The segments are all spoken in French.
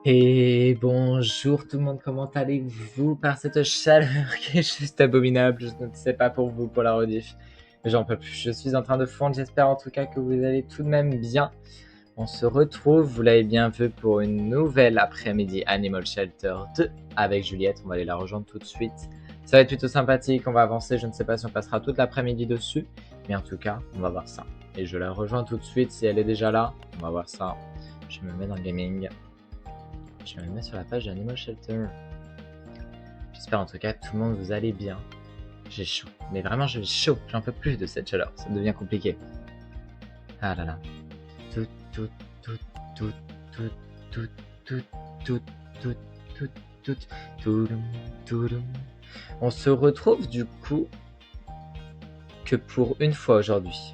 Et bonjour tout le monde, comment allez-vous par cette chaleur qui est juste abominable? Je ne sais pas pour vous, pour la rediff, mais j'en peux plus. Je suis en train de fondre, j'espère en tout cas que vous allez tout de même bien. On se retrouve, vous l'avez bien vu, pour une nouvelle après-midi Animal Shelter 2 avec Juliette. On va aller la rejoindre tout de suite. Ça va être plutôt sympathique, on va avancer. Je ne sais pas si on passera toute l'après-midi dessus, mais en tout cas, on va voir ça. Et je la rejoins tout de suite si elle est déjà là. On va voir ça. Je me mets dans le gaming. Je me mets sur la page d'Animal Shelter. J'espère en tout cas que tout le monde vous allez bien. J'ai chaud, mais vraiment j'ai chaud. J'en peux plus de cette chaleur, ça devient compliqué. Ah là là. Tout, tout, tout, tout, tout, tout, tout, tout, tout, tout, tout, tout, tout. On se retrouve du coup que pour une fois aujourd'hui.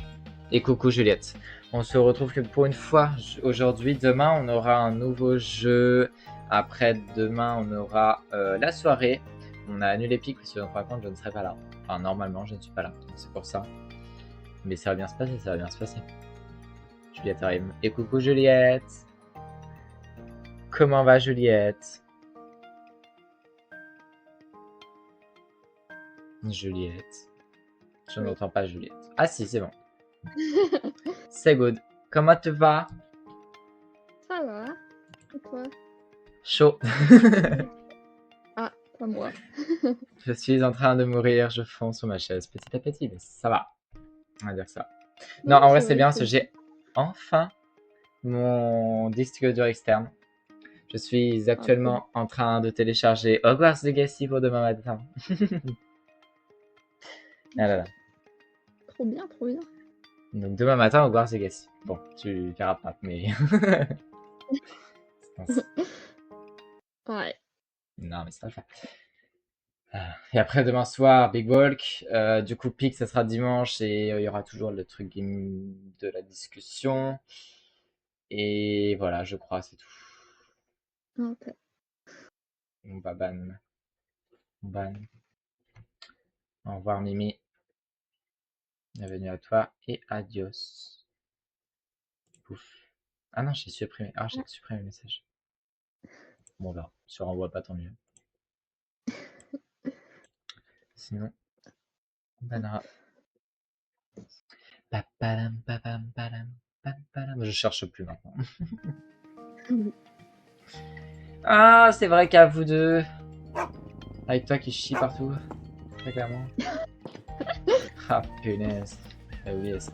Et coucou Juliette. On se retrouve que pour une fois aujourd'hui. Demain, on aura un nouveau jeu. Après demain, on aura la soirée. On a annulé Pic parce que par contre, je ne serai pas là. Enfin, normalement, je ne suis pas là. Donc c'est pour ça. Mais ça va bien se passer, ça va bien se passer. Juliette arrive. Et coucou Juliette. Comment va Juliette? Juliette. Je n'entends pas Juliette. Ah si, c'est bon. C'est good. Comment tu vas? Ça va. Et toi? Chaud. Ah, pas moi. Je suis en train de mourir, je fonds sur ma chaise petit à petit, mais ça va. On va dire ça. Non, en vrai, c'est bien parce que j'ai enfin mon disque dur externe. Je suis actuellement en train de télécharger Hogwarts Legacy pour demain matin. Ah là là. Trop bien, trop bien. Donc demain matin, Hogwarts Legacy. Bon, tu verras pas, mais... Ouais. Non, mais ça va le faire. Et après, demain soir, Big Walk. Du coup, Pic, ça sera dimanche et il y aura toujours le truc game de la discussion. Et voilà, je crois, c'est tout. Ok. On va ban. Ban. Au revoir, Mimi. Bienvenue à toi et adios. Pouf. Ah non, j'ai supprimé. Ah, j'ai supprimé le message. Bon, on verra. Si on renvoie pas, tant mieux. Sinon, on bannera. Papalam, papam, palam, papalam. Je cherche plus maintenant. Ah, c'est vrai qu'à vous deux. Avec toi qui chie partout. Très clairement. Ah, punaise. J'ai oublié ça.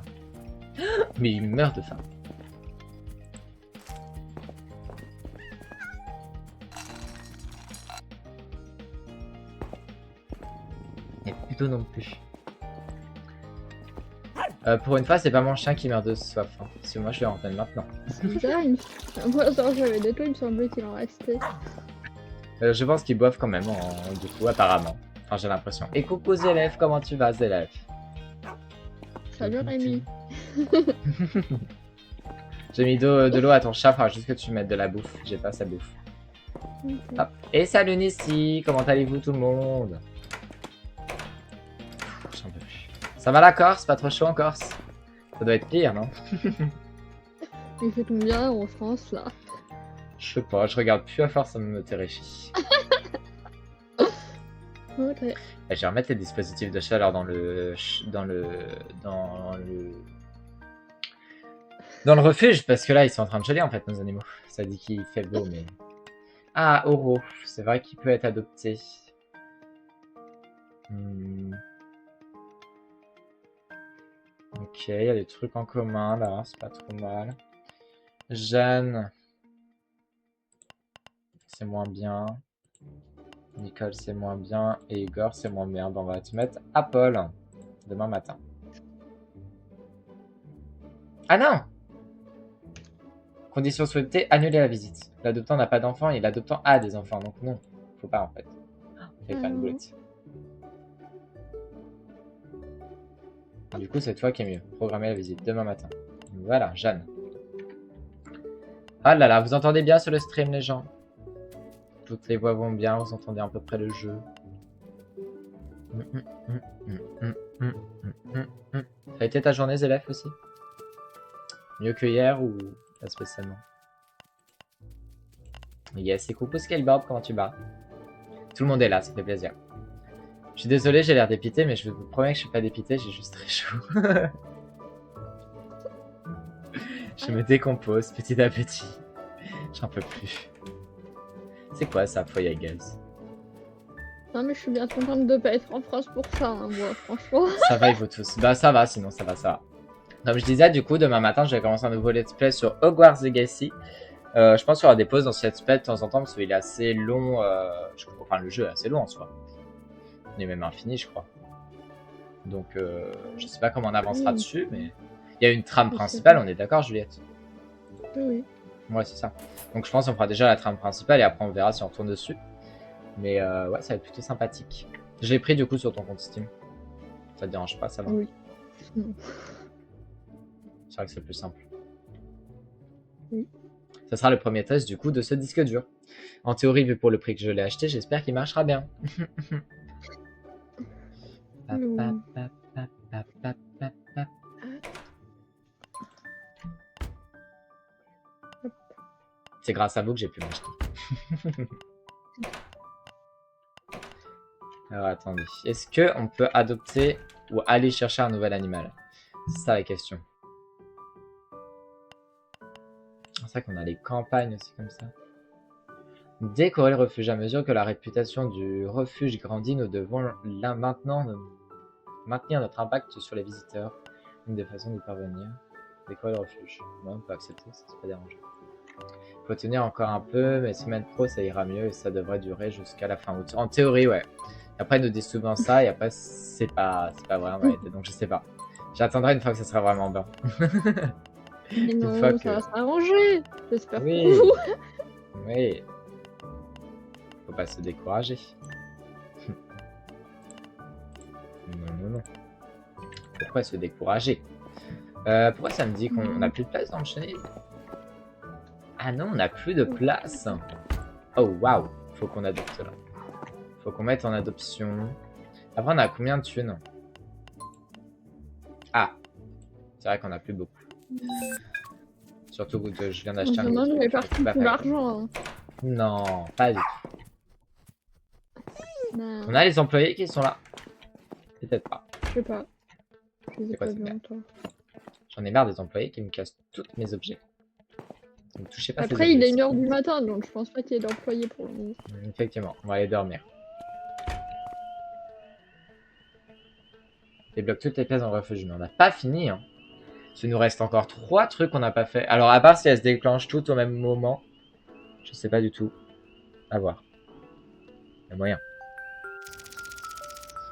Mais il meurt de faim. Et plutôt non plus. Pour une fois, c'est pas mon chien qui meurt de soif. Hein, parce que moi, je vais en peine maintenant. C'est bizarre, moi, genre, j'avais des toits, il me semblait qu'il en restait. Je pense qu'ils boivent quand même, du coup, apparemment. Enfin, j'ai l'impression. Et coucou Zélève, comment tu vas, Zélève? Salut Rémi. J'ai mis de l'eau à ton chat, faudra juste que tu mettes de la bouffe. J'ai pas sa bouffe. Okay. Hop. Et salut Nissi, comment allez-vous tout le monde? J'en peux plus. Ça va la Corse? Pas trop chaud en Corse? Ça doit être pire, non? Il fait combien en France là? Je sais pas, je regarde plus à force, ça me terrifie. Ok. Je vais remettre les dispositifs de chaleur dans le refuge, parce que là, ils sont en train de geler, en fait, nos animaux. Ça dit qu'il fait beau, mais... Ah, Oro. C'est vrai qu'il peut être adopté. Ok, il y a des trucs en commun, là. C'est pas trop mal. Jeanne. C'est moins bien. Nicole, c'est moins bien. Et Igor, c'est moins bien. Bon, on va te mettre à Paul. Demain matin. Ah non! Condition souhaitée, annuler la visite. L'adoptant n'a pas d'enfant et l'adoptant a des enfants, donc non. Faut pas en fait. On fait faire une boulette. Du coup, c'est toi qui est mieux. Programmer la visite demain matin. Voilà, Jeanne. Ah là là, vous entendez bien sur le stream, les gens? Toutes les voix vont bien, vous entendez à peu près le jeu. Ça a été ta journée, Zélef, aussi? Mieux que hier ou pas spécialement? Yes, et coucou Scaleboard, comment tu vas? Tout le monde est là, ça fait plaisir. Je suis désolé, j'ai l'air dépité, mais je vous promets que je suis pas dépité, j'ai juste très chaud. Je me décompose petit à petit. J'en peux plus. C'est quoi ça, foyer à gaz? Non, mais je suis bien contente de pas être en France pour ça, hein, moi, franchement. Ça va, ils vous tous. Bah, ça va, sinon ça va, ça va. Comme je disais, du coup, demain matin, je vais commencer un nouveau let's play sur Hogwarts Legacy. Je pense qu'il y aura des pauses dans ce let's play de temps en temps parce qu'il est assez long. Enfin, le jeu est assez long en soi. Il est même infini, je crois. Donc, je sais pas comment on avancera dessus, mais il y a une trame principale, on est d'accord, Juliette? Oui. Ouais, c'est ça. Donc, je pense qu'on fera déjà la trame principale et après, on verra si on tourne dessus. Mais ouais, ça va être plutôt sympathique. Je l'ai pris du coup sur ton compte Steam. Ça te dérange pas, ça va? Oui. Non. C'est vrai que c'est plus simple. Oui. Ça sera le premier test du coup de ce disque dur. En théorie, vu pour le prix que je l'ai acheté, j'espère qu'il marchera bien. C'est grâce à vous que j'ai pu m'acheter. Alors attendez, est-ce que on peut adopter ou aller chercher un nouvel animal? C'est ça la question. C'est vrai qu'on a les campagnes aussi comme ça. Décorer le refuge. À mesure que la réputation du refuge grandit, nous devons là maintenant maintenir notre impact sur les visiteurs. Une des façons d'y parvenir. Décorer le refuge. Bon, on peut accepter, ça c'est pas dérangeant. Faut tenir encore un peu, mais semaine pro ça ira mieux et ça devrait durer jusqu'à la fin août. En théorie, ouais. Après, ils nous disent souvent ça et après, c'est pas vrai en réalité, donc je sais pas. J'attendrai une fois que ça sera vraiment bien. Mais non, fois ça que- va s'arranger. J'espère Oui. pour vous. Oui. Faut pas se décourager. Non. Pourquoi se décourager? Pourquoi ça me dit qu'on n'a plus de place dans le chenil? Ah non, on n'a plus de place. Oh waouh. Faut qu'on adopte là. Faut qu'on mette en adoption. Après, on a combien de thunes? Ah. C'est vrai qu'on a plus beaucoup. Surtout que je viens d'acheter un Demain, je gros vais truc, partir c'est pas tout pareil. l'argent. Hein. Non, pas du tout. Non, On a les employés qui sont là. Peut-être pas. je sais pas. Je les ai C'est quoi pas cette vus merde? encore. J'en ai marre des employés qui me cassent tous mes objets. Ne touchez pas Après, ces il est objets. 1h du matin, donc je pense pas qu'il y ait d'employés pour le moment. Effectivement, on va aller dormir. Débloque toutes les pièces dans le refuge. Mais on n'a pas fini. Hein. Il nous reste encore 3 trucs qu'on n'a pas fait. Alors, à part si elles se déclenchent toutes au même moment. Je sais pas du tout. À voir. Il y a moyen.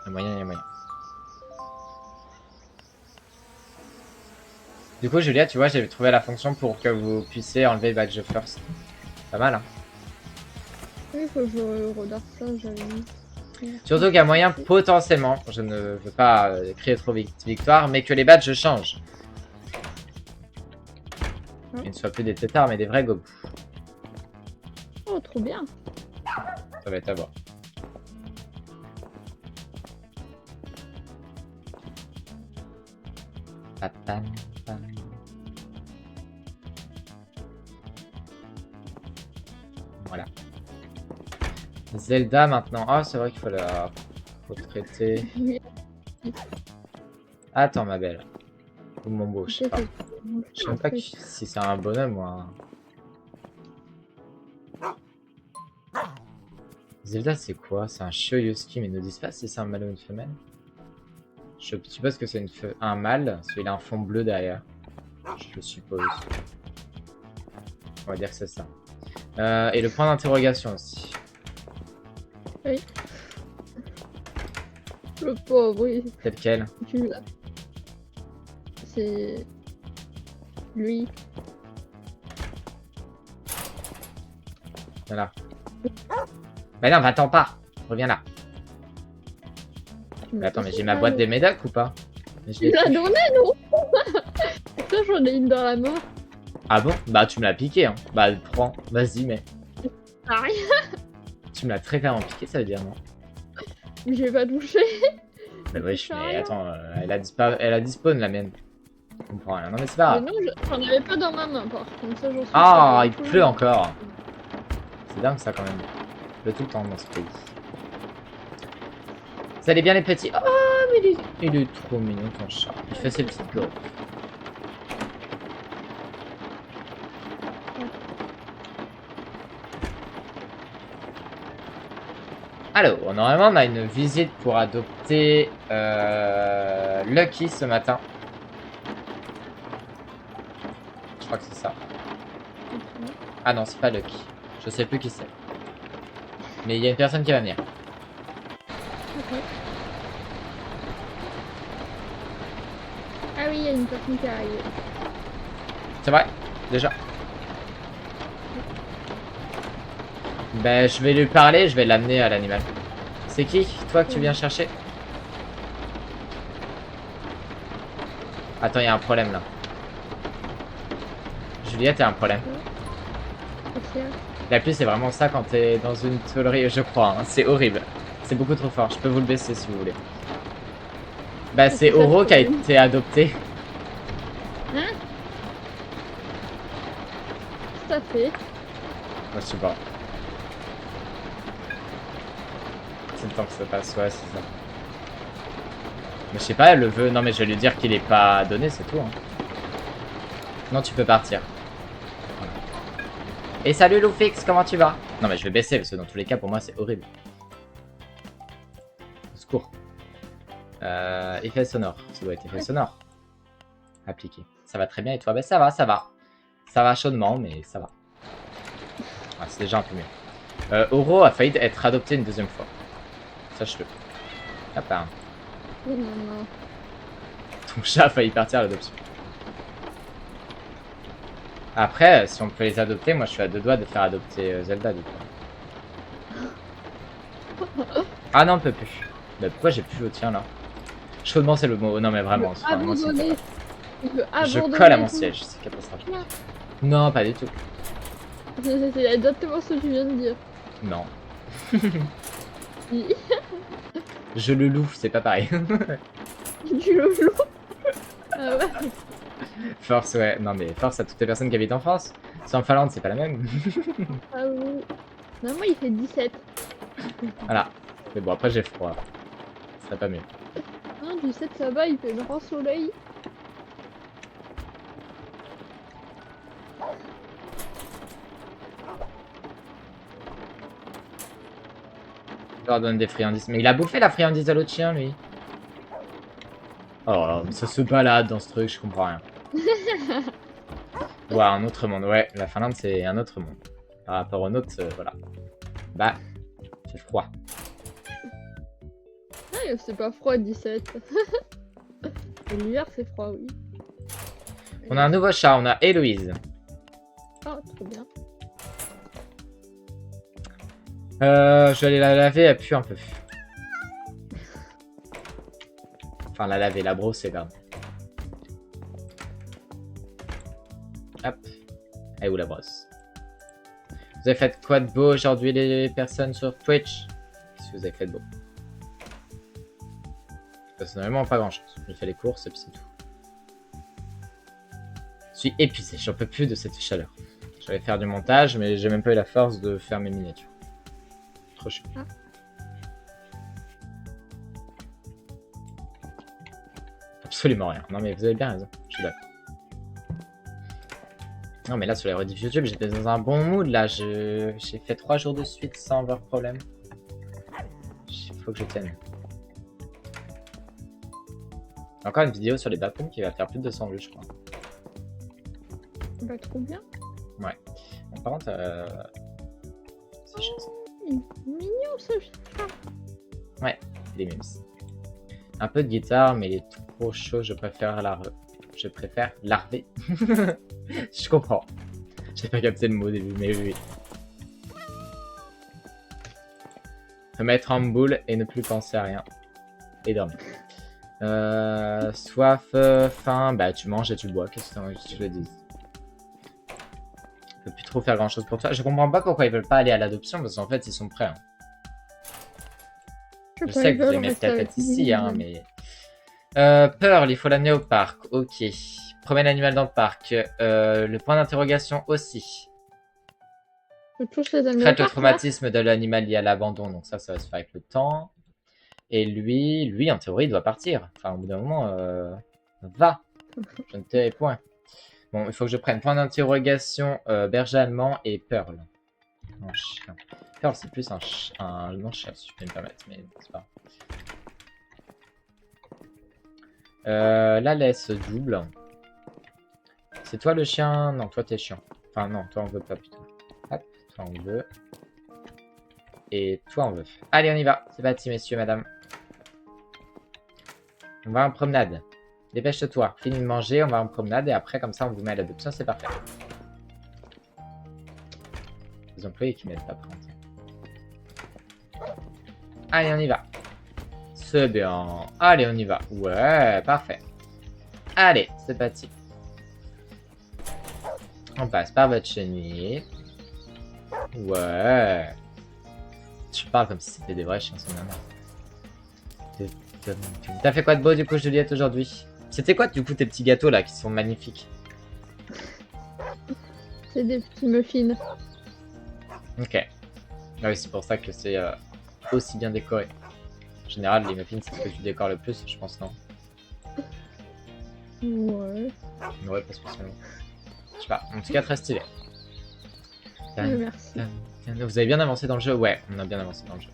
Il y a moyen. Du coup, Julia, tu vois, j'ai trouvé la fonction pour que vous puissiez enlever Badge First. Pas mal, hein. Oui, il faut que je regarde ça, j'avais mis. Surtout qu'il y a moyen potentiellement, je ne veux pas crier trop victoire, mais que les badges changent. Ils ne soient plus des têtards, mais des vrais gobous. Oh, trop bien. Ça va être à voir. Papam, pam. Voilà. Zelda maintenant. Ah, c'est vrai qu'il faut la traiter. Oui. Attends, ma belle. Ou mon beau, je sais pas. Je Je sais même pas si c'est un bonhomme ou un. Zelda, c'est quoi? C'est un Shoyuski, mais ne disent pas si c'est un mâle ou une femelle. Je suppose que c'est un mâle, parce qu'il a un fond bleu derrière. Je le suppose. On va dire que c'est ça. Et le point d'interrogation aussi. Oui. Le pauvre, oui. C'est lequel? Tu l'as. C'est. Lui. Voilà. Bah non, va-t'en pas. Reviens là. Mais attends, mais j'ai ma boîte des médocs ou pas? Tu l'as donné, non? Ça, j'en ai une dans la main. Ah bon? Bah tu me l'as piqué, hein. Bah prends, vas-y, mais. Ah, rien. Tu me l'as très clairement piqué, ça veut dire non? Mais j'ai pas touché. Bah wesh, Ça mais rien. attends, elle a dispawn la mienne. Je comprends rien. Non mais c'est pas Mais grave. non, j'en avais pas dans ma main, par contre. Ça, j'en suis Ah, il sûre. pleut encore. C'est dingue ça quand même. Le tout le temps dans ce pays. Vous allez bien les petits? Oh mais il est trop mignon ton chat. Il fait ses petites gouttes. Alors, normalement on a une visite pour adopter Lucky ce matin. Je crois que c'est ça. Ah non, c'est pas Lucky. Je sais plus qui c'est. Mais il y a une personne qui va venir. Ok. Ah oui, il y a une personne qui arrive. C'est vrai? Déjà? Ben, je vais lui parler, je vais l'amener à l'animal. C'est qui? Toi que tu viens chercher? Attends, il y a un problème là. Juliette, il y a un problème. La pluie, c'est vraiment ça quand t'es dans une tôlerie, je crois. Hein. C'est horrible. C'est beaucoup trop fort. Je peux vous le baisser si vous voulez. Bah, c'est Oro qui a été adopté. Hein? Tout à fait. Moi, je sais pas. C'est le temps que ça passe, ouais, c'est ça. Mais je sais pas, elle le veut. Non, mais je vais lui dire qu'il est pas donné, c'est tout. Hein. Non, tu peux partir. Voilà. Et salut Loufix, comment tu vas? Non, mais je vais baisser parce que dans tous les cas, pour moi, c'est horrible. Au secours. Effet sonore. Ça doit être effet sonore. Appliqué. Ça va très bien et toi? Ben ça va, ça va. Ça va chaudement, mais ça va. Ah, c'est déjà un peu mieux. Oro a failli être adopté une deuxième fois. Sache-le. Hop là. Oh non, non. Ton chat a failli partir à l'adoption. Après, si on peut les adopter, moi je suis à deux doigts de faire adopter Zelda du coup. Ah non, on peut plus. Mais pourquoi j'ai plus le tien là? Chaudement c'est le mot. Non mais vraiment, Abandonner. je colle à mon siège, c'est catastrophique. Non, pas du tout. C'est exactement ce que tu viens de dire. Non. Oui. Je le loue, c'est pas pareil. Tu le loues. Ah ouais. Force, ouais. Non mais force à toutes les personnes qui habitent en France. C'est en Finlande, c'est pas la même. Ah oui. Non, moi il fait 17. Voilà. Mais bon, après j'ai froid. Ce serait pas mieux. Non, 17 ça va, il fait grand soleil. Je leur donne des friandises. Mais il a bouffé la friandise à l'autre chien, lui. Oh, ça se balade dans ce truc, je comprends rien. Ouais, un autre monde. Ouais, la Finlande, c'est un autre monde. Par rapport au nôtre, voilà. Bah, c'est froid. Ah, c'est pas froid 17. Et l'hiver c'est froid, oui. On a un nouveau chat, on a Héloïse. Ah, trop bien. Je vais aller la laver, elle pue un peu. Enfin, la laver, la brosser, pardon. Hop. Et où la brosse? Vous avez fait quoi de beau aujourd'hui, les personnes sur Twitch? Qu'est-ce que vous avez fait de beau? Personnellement, pas grand-chose. J'ai fait les courses et puis c'est tout. Je suis épuisé, j'en peux plus de cette chaleur. J'allais faire du montage, mais j'ai même pas eu la force de faire mes miniatures. Trop chaud. Ah. Absolument rien. Non mais vous avez bien raison, je suis d'accord. Non mais là sur les rediff YouTube, j'étais dans un bon mood là. J'ai fait 3 jours de suite sans avoir problème. Il faut que je tienne. Encore une vidéo sur les baptêmes qui va faire plus de 200 vues je crois. Bah trop bien. Ouais. Bon, par contre, c'est chiant ça. Mignon ce chat. Ouais, les memes. Un peu de guitare, mais il est trop chaud, je préfère larver. Je comprends. J'ai pas capté le mot au début, mais oui. Se mettre en boule et ne plus penser à rien. Et dormir. Soif, faim, bah tu manges et tu bois, qu'est-ce que tu le dis? Je peux plus trop faire grand chose pour toi. Je comprends pas pourquoi ils veulent pas aller à l'adoption, parce qu'en fait ils sont prêts. Hein. Je sais que vous aimez peut-être être ici, hein, mais... Pearl, il faut l'amener au parc. Ok. Promène l'animal dans le parc. Le point d'interrogation aussi. Tous les amis. Traite le traumatisme de l'animal lié à l'abandon, donc ça va se faire avec le temps. Et lui, en théorie, il doit partir. Enfin, au bout d'un moment, va. Je ne te point. Bon, il faut que je prenne point d'interrogation, berger allemand et Pearl. Un chien. Pearl, c'est plus un non-chien, si je peux me permettre, mais c'est pas. La laisse double. C'est toi le chien? Non, toi t'es chiant. Enfin, non, toi on veut pas plutôt. Hop, toi on veut. Et toi on veut. Allez, on y va. C'est parti, messieurs, madame. On va en promenade. Dépêche-toi. Fini de manger, on va en promenade et après, comme ça, on vous met à l'adoption. C'est parfait. Les employés qui m'aident pas prendre. Allez, on y va. C'est bien. Allez, on y va. Ouais, parfait. Allez, c'est parti. On passe par votre chenille. Ouais. Je parle comme si c'était des vrais chiens, son maman. T'as fait quoi de beau du coup, Juliette, aujourd'hui? C'était quoi du coup tes petits gâteaux là qui sont magnifiques? C'est des petits muffins. Ok. Ah oui, c'est pour ça que c'est aussi bien décoré. En général, les muffins, c'est ce que tu décores le plus, je pense, non? Ouais. Ouais, pas spécialement. Je sais pas, en tout cas, très stylé. Merci. Vous avez bien avancé dans le jeu? Ouais, on a bien avancé dans le jeu.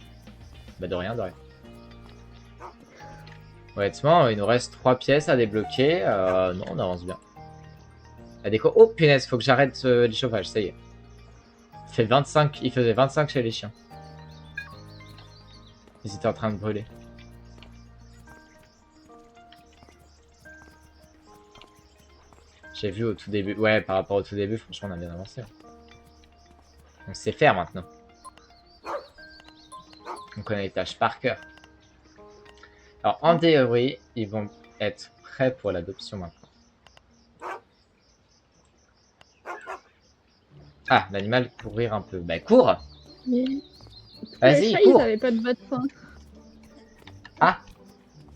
Bah de rien, de rien. Honnêtement, il nous reste 3 pièces à débloquer. Non, on avance bien. La déco... Oh punaise, faut que j'arrête les chauffages, ça y est. Il faisait 25 chez les chiens. Ils étaient en train de brûler. J'ai vu au tout début. Ouais, par rapport au tout début, franchement, on a bien avancé. On sait faire maintenant. On connaît les tâches par cœur. Alors, en théorie, ils vont être prêts pour l'adoption maintenant. Ah, l'animal courir un peu. Bah, cours! Vas-y, les chats, cours! ils avaient pas de vaccin. Ah!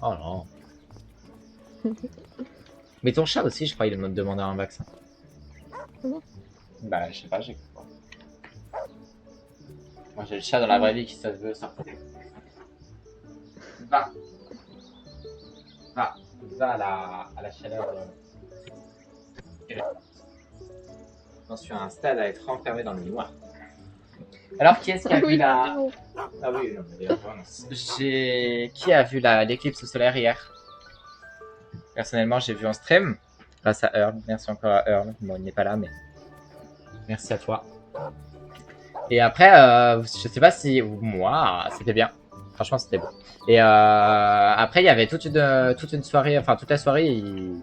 Oh non. Mais ton chat aussi, je crois, il me demandait un vaccin. Comment? Bah, je sais pas, j'ai... Moi, j'ai le chat dans la vraie vie qui, ça se veut, ça. Va! Va! Va à la chaleur. J'en suis à un stade à être enfermé dans le noir. Alors, qui est-ce qui a vu la... Ah oui, non, mais vraiment. Qui a vu l'éclipse solaire hier? Personnellement, j'ai vu en stream. Grâce à Earl. Merci encore à Earl. Bon, il n'est pas là, mais... Merci à toi. Et après, je sais pas si... Moi, c'était bien. Franchement, c'était beau. Et après, il y avait toute une soirée... Enfin, toute la soirée, il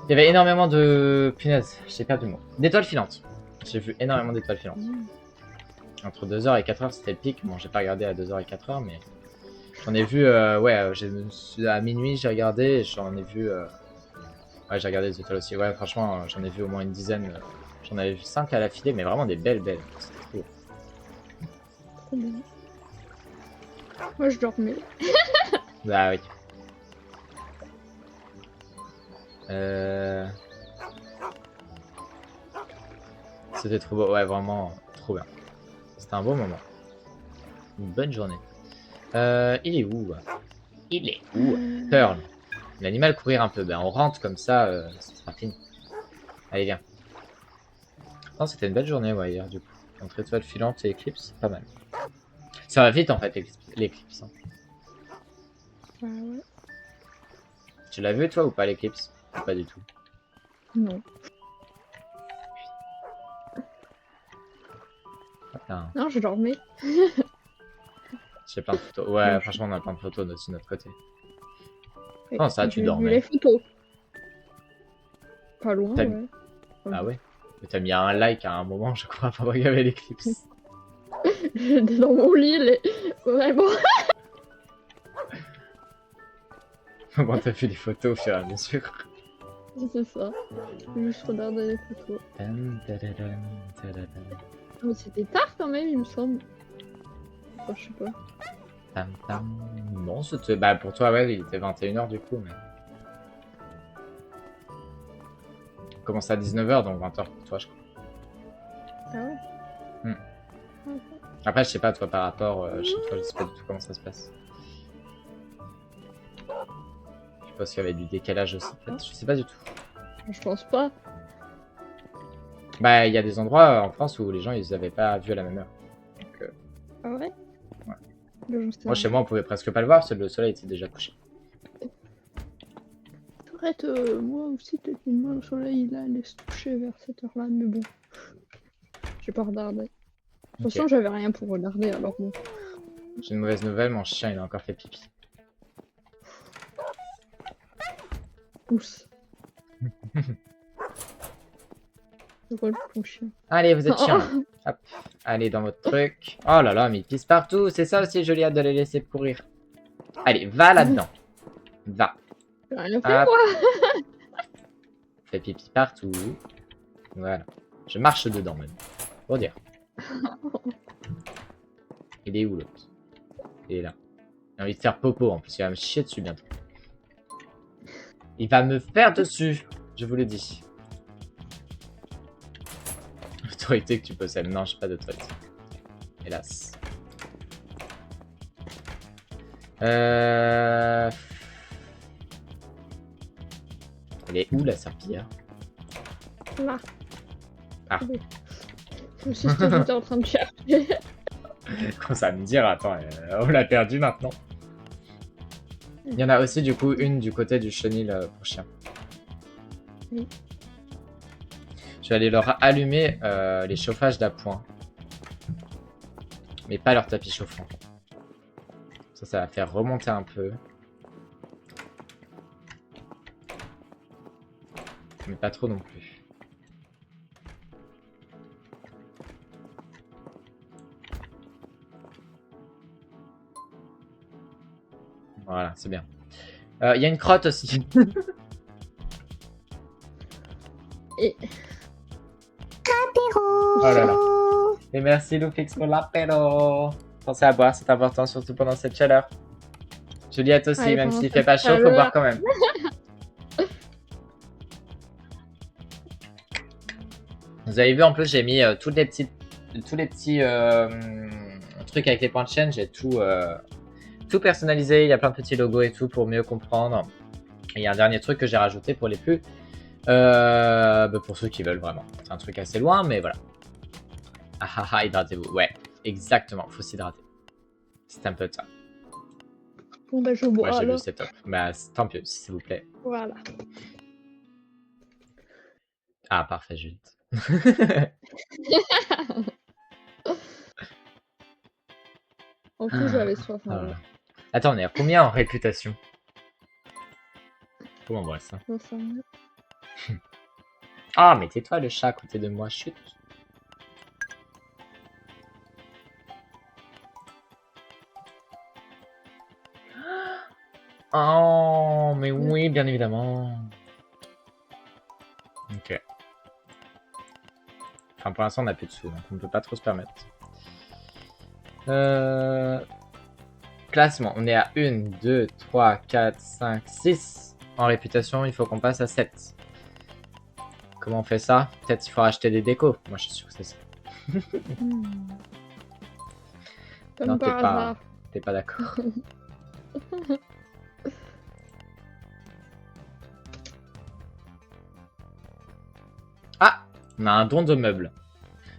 y avait énormément de... Punaise, j'ai perdu le mot. D'étoiles filantes. J'ai vu énormément d'étoiles filantes. Entre 2h et 4h, c'était le pic. Bon, j'ai pas regardé à 2h et 4h, mais... J'en ai vu... ouais, à minuit, j'ai regardé et j'en ai vu... Ouais, j'ai regardé les étoiles aussi. Ouais, franchement, j'en ai vu au moins une dizaine. J'en avais vu 5 à l'affilée, mais vraiment des belles. C'était trop. Trop bien. Moi, je dormais. Bah oui. C'était trop beau. Ouais, vraiment trop bien. C'était un beau moment. Une bonne journée. Il est où? Il est où? Pearl. L'animal courir un peu. Ben, on rentre comme ça, ça sera fini. Allez, viens. Non, c'était une belle journée, ouais, hier, du coup. Entre étoiles filantes et éclipse, pas mal. Ça va vite, en fait, l'éclipse. Hein. Ouais. Tu l'as vu, toi, ou pas, l'éclipse? Pas du tout. Non. Putain. Non, je dormais. J'ai plein de photos. Ouais, franchement, on a plein de photos de notre côté. Ouais, Oh, ça, tu j'ai dormais. vu les photos. Pas loin, T'as- ouais. Ah ouais? Mais t'as mis un like à un moment, je crois, pendant qu'il y avait l'éclipse. J'étais dans mon lit, vraiment. Comment t'as fait les photos au fur et à mesure? C'est ça. Juste regarder les photos. Mais c'était tard quand même, il me semble. Enfin, je sais pas. Non, c'était... Bah, pour toi, ouais, il était 21h du coup, mais... On commence à 19h, donc 20h pour toi, je crois. Ah ouais. Après, je sais pas, toi, par rapport chez toi, je sais pas du tout comment ça se passe. Je pense qu'il y avait du décalage aussi, peut-être. Je sais pas du tout. Je pense pas. Bah, il y a des endroits en France où les gens, ils avaient pas vu à la même heure. Donc, Ah ouais? Ouais. Je sais moi, chez rien. moi, on pouvait presque pas le voir parce que le soleil était déjà couché. Arrête, moi aussi, techniquement, le soleil, il allait se coucher vers cette heure-là, mais bon. J'ai pas regardé. De toute façon, Ok. j'avais rien pour regarder, alors bon. J'ai une mauvaise nouvelle, mon chien, il a encore fait pipi. Pousse. C'est quoi ton chien? Allez, vous êtes chiant. Hop. Allez, dans votre truc. Oh là là, mais il pisse partout. C'est ça aussi, joli, hâte de les laisser courir. Allez, va là-dedans. Va. J'ai rien fait, Hop. moi. Fais pipi partout. Voilà. Je marche dedans, même. Pour dire. Il est où, l'autre? Il est là. J'ai envie de faire popo, en plus. Il va me chier dessus, bientôt. Il va me faire dessus. Je vous le dis. Autorité que tu possèdes. Non, j'ai pas d'autorité. Hélas. Elle est où, la serpillière? Là. Ah. Je me suis dit que j'étais en train de chercher. Comment ça va me dire? Attends, on l'a perdu maintenant. Il y en a aussi, du coup, une du côté du chenil pour chien. Oui. Je vais aller leur allumer les chauffages d'appoint. Mais pas leur tapis chauffant. Ça va faire remonter un peu. Mais pas trop non plus. Voilà, c'est bien. Il y a une crotte aussi. Et... Oh là là. Et merci Loufix pour l'apéro. Pensez à boire, c'est important, surtout pendant cette chaleur. Juliette aussi, Ouais, même pendant s'il cette fait pas chaud, faut chaleur. boire quand même. Vous avez vu, en plus, j'ai mis tous les petits trucs avec les points de chaîne. J'ai tout personnalisé. Il y a plein de petits logos et tout pour mieux comprendre. Et il y a un dernier truc que j'ai rajouté pour les plus. Pour ceux qui veulent vraiment. C'est un truc assez loin, mais voilà. Ah ah ah, hydratez-vous. Ouais, exactement. Faut s'hydrater. C'est un peu ça. Bon, bah, je bois Ouais, j'ai vu, alors. c'est top. Bah, tant mieux, s'il vous plaît. Voilà. Ah, parfait, Juliette. En plus, j'avais soif. Ah, Hein, voilà. Attends, on est à combien en réputation? Comment on voit ça? Ah, mais tais-toi, le chat à côté de moi, chut. Oh, mais oui, bien évidemment. Ok. Enfin, pour l'instant, on n'a plus de sous, donc on ne peut pas trop se permettre. Classement, on est à 1, 2, 3, 4, 5, 6. En réputation, il faut qu'on passe à 7. Comment on fait ça? Peut-être il faut racheter des décos. Moi, je suis sûr que c'est ça. Comme Non, par hasard. t'es pas d'accord. Ah, on a un don de meubles.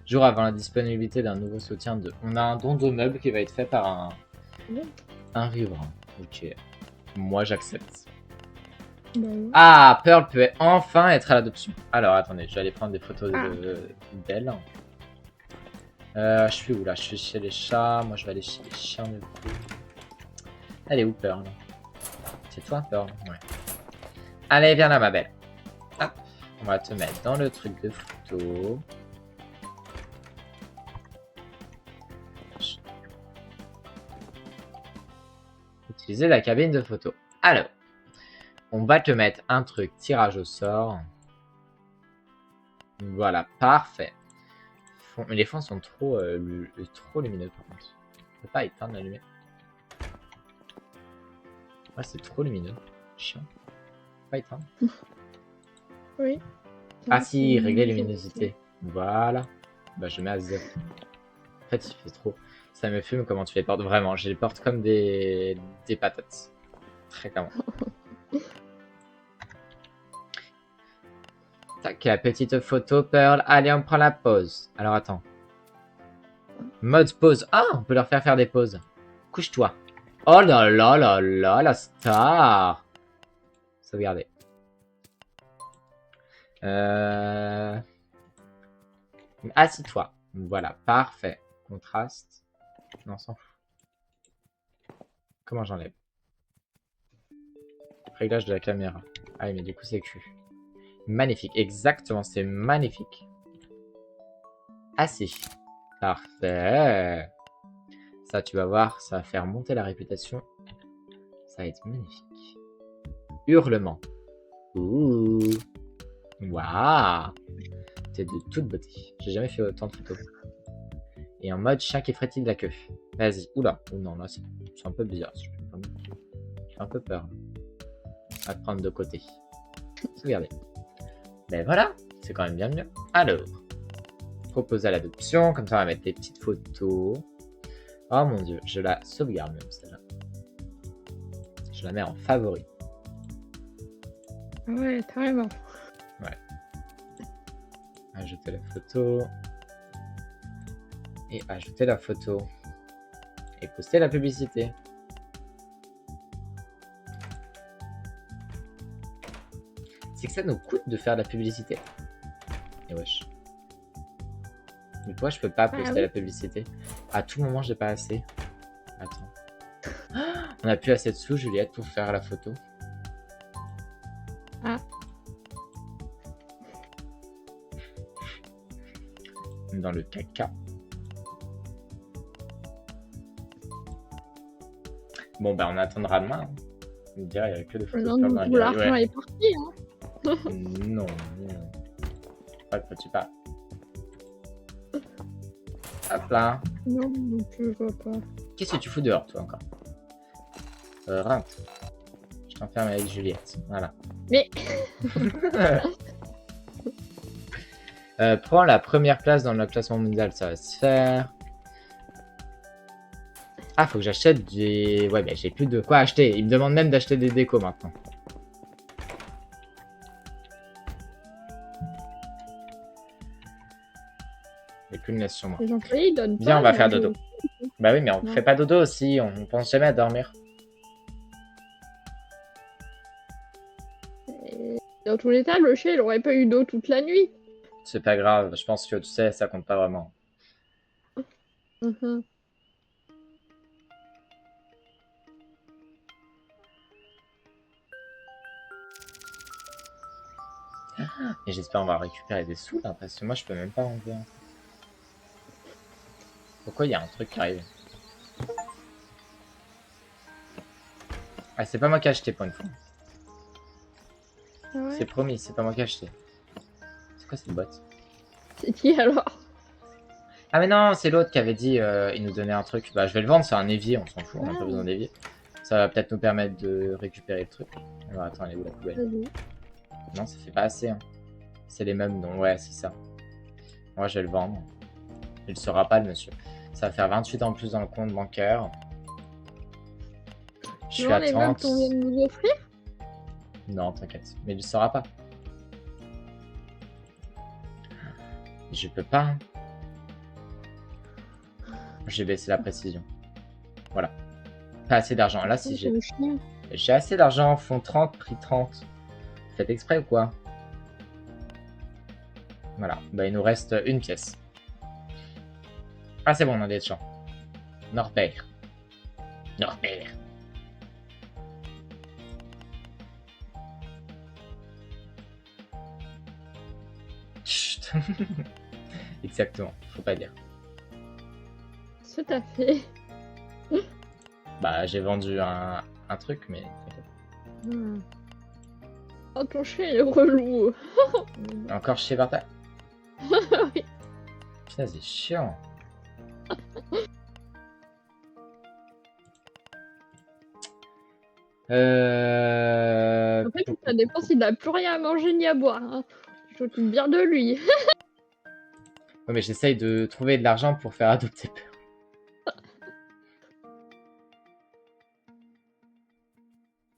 Jour avant la disponibilité d'un nouveau soutien de... On a un don de meubles qui va être fait par un riverain. Ok. Moi, j'accepte. Ben, Ah, Pearl peut enfin être à l'adoption. Alors, attendez, je vais aller prendre des photos d'elle. Je suis où, là? Je suis chez les chats. Moi, je vais aller chez les chiens, du coup. Elle est où, Pearl? C'est toi, Pearl? Ouais. Allez, viens là, ma belle. Hop. On va te mettre dans le truc de photo. Utiliser la cabine de photo. Alors, on va te mettre un truc tirage au sort. Voilà, parfait. Mais les fonds sont trop lumineux par contre. Je peux pas éteindre la lumière. Ouais, c'est trop lumineux. Chiant. Pas éteindre. oui. Ah si, régler luminosité. Voilà. Bah je mets à 0. En fait, il fait trop. Ça me fume comment tu les portes. Vraiment, je les porte comme des patates. Très clairement. Tac, la petite photo, Pearl. Allez, on prend la pause. Alors, attends. Mode pause. Ah, on peut leur faire des pauses. Couche-toi. Oh là là là là, la star. Sauvegarder. Assis-toi. Voilà, parfait. Contraste. Non, on s'en fout. Comment j'enlève? Réglage de la caméra. Ah oui, mais du coup, c'est cul. Magnifique. Exactement, c'est magnifique. Assis. Parfait. Ça, tu vas voir, ça va faire monter la réputation. Ça va être magnifique. Hurlement. Ouh. Waouh. C'est de toute beauté. J'ai jamais fait autant de photos. Et en mode chien qui frétille de la queue. Vas-y. Oula. Oh non, là, c'est un peu bizarre. J'ai un peu peur. On va te prendre de côté. Regardez. Ben voilà. C'est quand même bien mieux. Alors. Proposer à l'adoption. Comme ça, on va mettre des petites photos. Oh mon dieu. Je la sauvegarde même, celle-là. Je la mets en favori. Ouais, carrément. Ouais. Ajouter la photo. Et ajouter la photo. Et poster la publicité. C'est que ça nous coûte de faire de la publicité. Et wesh. Mais pourquoi je peux pas poster la publicité? À tout moment, j'ai pas assez. Attends. On a plus assez de sous, Juliette, pour faire la photo. Ah. Dans le caca. Bon, ben on attendra demain. Hein. On dirait qu'il n'y a que des photos Non, comme un non, l'argent est parti. Hein. Non, non. Pas de quoi tu parles. Hop là. Non, je vois pas. Qu'est-ce que tu fous dehors, toi, encore? Rentre. Je t'enferme avec Juliette. Voilà. Mais... prends la première place dans le classement mondial, ça va se faire. Ah, faut que j'achète des... Ouais, ben j'ai plus de quoi acheter. Il me demande même d'acheter des décos maintenant. Il n'y a qu'une laisse sur moi. Les employés, ils donnent Viens, pas, on va faire donc, dodo. Bah oui, mais on fait pas dodo aussi. On pense jamais à dormir. Et dans tous les cas, le chien, il aurait pas eu d'eau toute la nuit. C'est pas grave. Je pense que tu sais, ça compte pas vraiment. Mhm. Et j'espère on va récupérer des sous là, parce que moi je peux même pas enlever un truc. Pourquoi il y a un truc qui arrive? Ah, c'est pas moi qui ai acheté pour une fois. Ah ouais. C'est promis, c'est pas moi qui ai acheté. C'est quoi cette boîte? C'est qui alors? Ah mais non, c'est l'autre qui avait dit il nous donnait un truc. Bah je vais le vendre, c'est un évier, on s'en fout, on a pas besoin d'évier. Ça va peut-être nous permettre de récupérer le truc. Alors attends, elle est où la poubelle? Vas-y. Non, ça fait pas assez. Hein. C'est les mêmes, donc ouais, c'est ça. Moi je vais le vendre. Il ne sera pas le monsieur. Ça va faire 28 en plus dans le compte bancaire. Je suis à les mêmes 30. qu'on vient de nous offrir? Non, t'inquiète. Mais il ne saura pas. Je peux pas. Hein. J'ai baissé la précision. Voilà. Pas assez d'argent. Là, si j'ai... J'ai assez d'argent. Fond 30, prix 30. Faites exprès ou quoi? Voilà. Bah, il nous reste une pièce. Ah, c'est bon, on a des champs. Norbert. Norbert. Chut. Exactement, faut pas dire. Tout à fait. Bah, j'ai vendu un truc, mais Hmm. Oh, ton chien est relou. encore chez Varta. Oui. Putain, c'est chiant. En fait, ça dépend s'il n'a plus rien à manger ni à boire. Hein. Je t'occupe bien de lui. Ouais, mais j'essaye de trouver de l'argent pour faire adopter Pearl.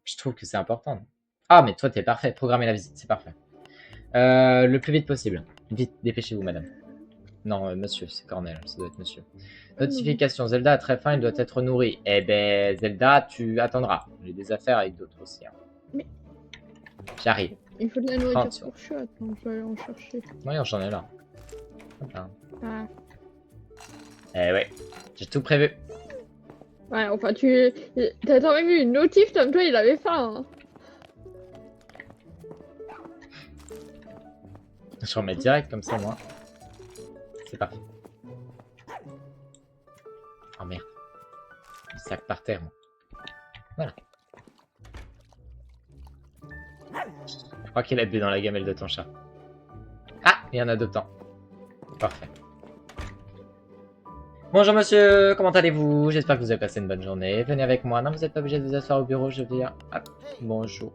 Je trouve que c'est important. Non? Ah, mais toi, t'es parfait. Programmer la visite, c'est parfait. Le plus vite possible. Vite, dépêchez-vous, madame. Non, monsieur, c'est Cornel, ça doit être monsieur. Notification, Zelda a très faim, il doit être nourri. Eh ben, Zelda, tu attendras. J'ai des affaires avec d'autres aussi. Hein. Mais- J'arrive. Il faut de la nourriture 30. pour chat, donc je vais aller en chercher. Oui, j'en ai là. Enfin. Ah. Eh ouais, j'ai tout prévu. Ouais, enfin, t'as quand même eu une notif comme toi, il avait faim. Hein. Je remets direct comme ça, moi. C'est parfait. Oh merde. Le sac par terre, moi. Voilà. Je crois qu'il a bu dans la gamelle de ton chat. Ah, il y a un adoptant. Parfait. Bonjour monsieur, comment allez-vous? J'espère que vous avez passé une bonne journée. Venez avec moi. Non, vous n'êtes pas obligé de vous asseoir au bureau, je veux dire. Hop. Bonjour.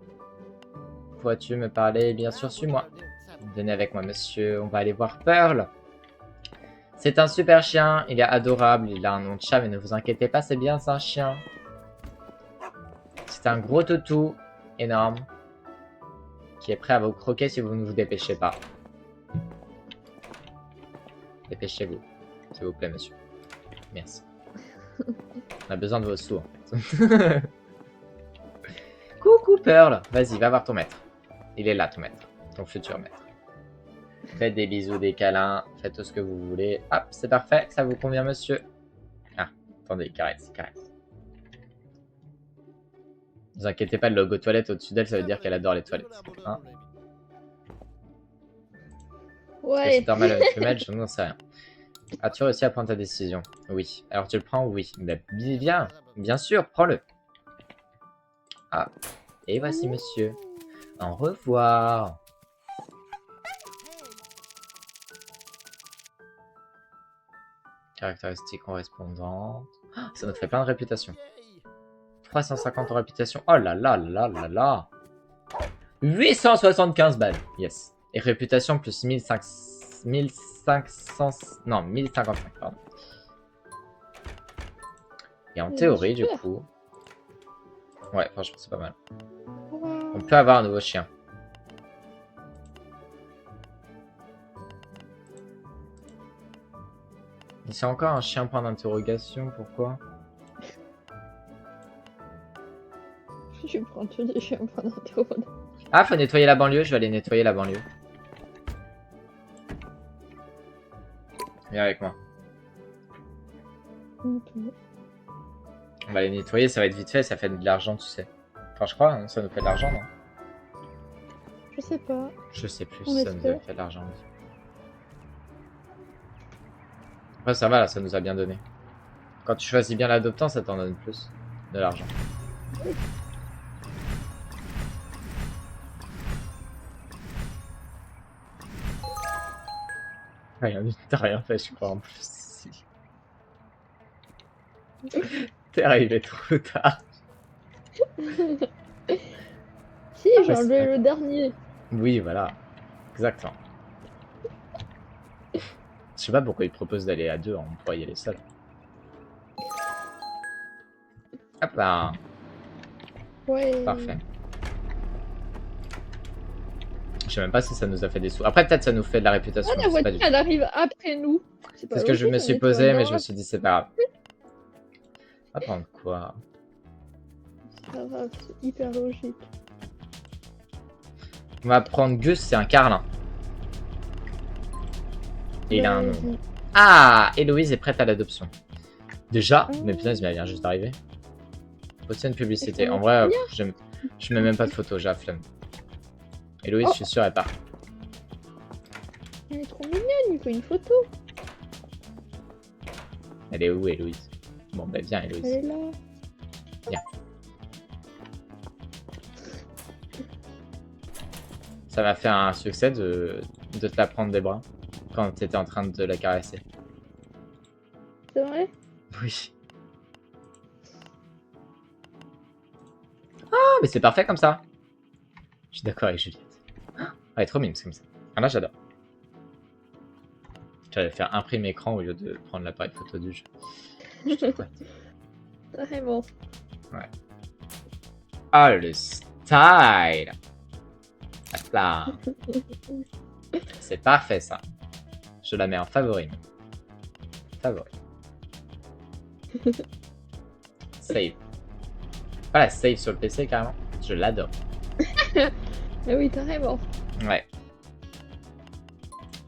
Pourrais-tu me parler? Bien sûr, suis-moi. Venez avec moi, monsieur. On va aller voir Pearl. C'est un super chien. Il est adorable. Il a un nom de chat, mais ne vous inquiétez pas, c'est bien, c'est un chien. C'est un gros toutou. Énorme. Qui est prêt à vous croquer si vous ne vous dépêchez pas. Dépêchez-vous. S'il vous plaît, monsieur. Merci. On a besoin de vos sous, en fait. Coucou, Pearl. Vas-y, va voir ton maître. Il est là, ton maître. Ton futur maître. Faites des bisous, des câlins. Faites tout ce que vous voulez. Hop, c'est parfait. Ça vous convient, monsieur? Ah, attendez, caresse, caresse. Ne vous inquiétez pas, le logo toilette au-dessus d'elle, ça veut dire qu'elle adore les toilettes. Hein? Ouais. C'est normal avec le match, je n'en sais rien. As-tu réussi à prendre ta décision? Oui. Alors tu le prends? Oui. Ben, viens, bien sûr, prends-le. Ah. Et voici monsieur. Au revoir. Caractéristiques correspondantes. Ah, ça nous fait plein de réputation. 350 en réputation. Oh là là là là là. 875 balles. Yes. Et réputation plus 1500... Non, 1055, pardon. Et en théorie, du coup... Ouais, franchement, c'est pas mal. On peut avoir un nouveau chien. Et c'est encore un chien point d'interrogation, pourquoi? Je prends tous les chiens point d'interrogation. Ah, faut nettoyer la banlieue, je vais aller nettoyer la banlieue. Viens avec moi. Ok. On va les nettoyer, ça va être vite fait, ça fait de l'argent, tu sais. Enfin, je crois, hein, ça nous fait de l'argent, non? Je sais pas. Je sais plus On si ça nous a espère. fait de l'argent. Après, ça va, là, ça nous a bien donné. Quand tu choisis bien l'adoptant, ça t'en donne plus de l'argent. T'as rien fait, je crois, en plus. T'es arrivé trop tard. Si, Ah, j'ai bah, enlevé c'est- le dernier. Oui, voilà. Exactement. Je sais pas pourquoi il propose d'aller à deux, on pourrait y aller seul. Hop là. Ouais. Parfait. Je sais même pas si ça nous a fait des sous. Après, peut-être ça nous fait de la réputation. Ah, je la sais pas voiture, du tout. elle arrive après nous. C'est ce que je me suis posé, mais je me suis dit, c'est pas grave. Attends, quoi? C'est pas grave, c'est hyper logique. On va prendre Gus, c'est un carlin. Et il a un nom. Vas-y. Ah, Héloïse est prête à l'adoption. Déjà? Mais putain, mais elle vient juste d'arriver. Poster une publicité. En vrai, je mets même pas de photo, j'ai la flemme. Héloïse, je suis sûr, elle part. Elle est trop mignonne, il faut une photo. Elle est où, Héloïse? Bon, bah viens, Elle Héloïse. est là. Ça m'a fait un succès de te la prendre des bras quand t'étais en train de la caresser. C'est vrai? Oui. Ah, mais c'est parfait comme ça. Je suis d'accord avec Juliette. Ah, elle est trop mimes comme ça. Ah là, j'adore. J'allais faire imprimer écran au lieu de prendre l'appareil photo du jeu. Je te prête. Carrément. Ah, le style! Hop là. C'est parfait ça. Je la mets en favori. Favori. Save. Voilà, save sur le PC carrément. Je l'adore. Ah oui, carrément. Ouais.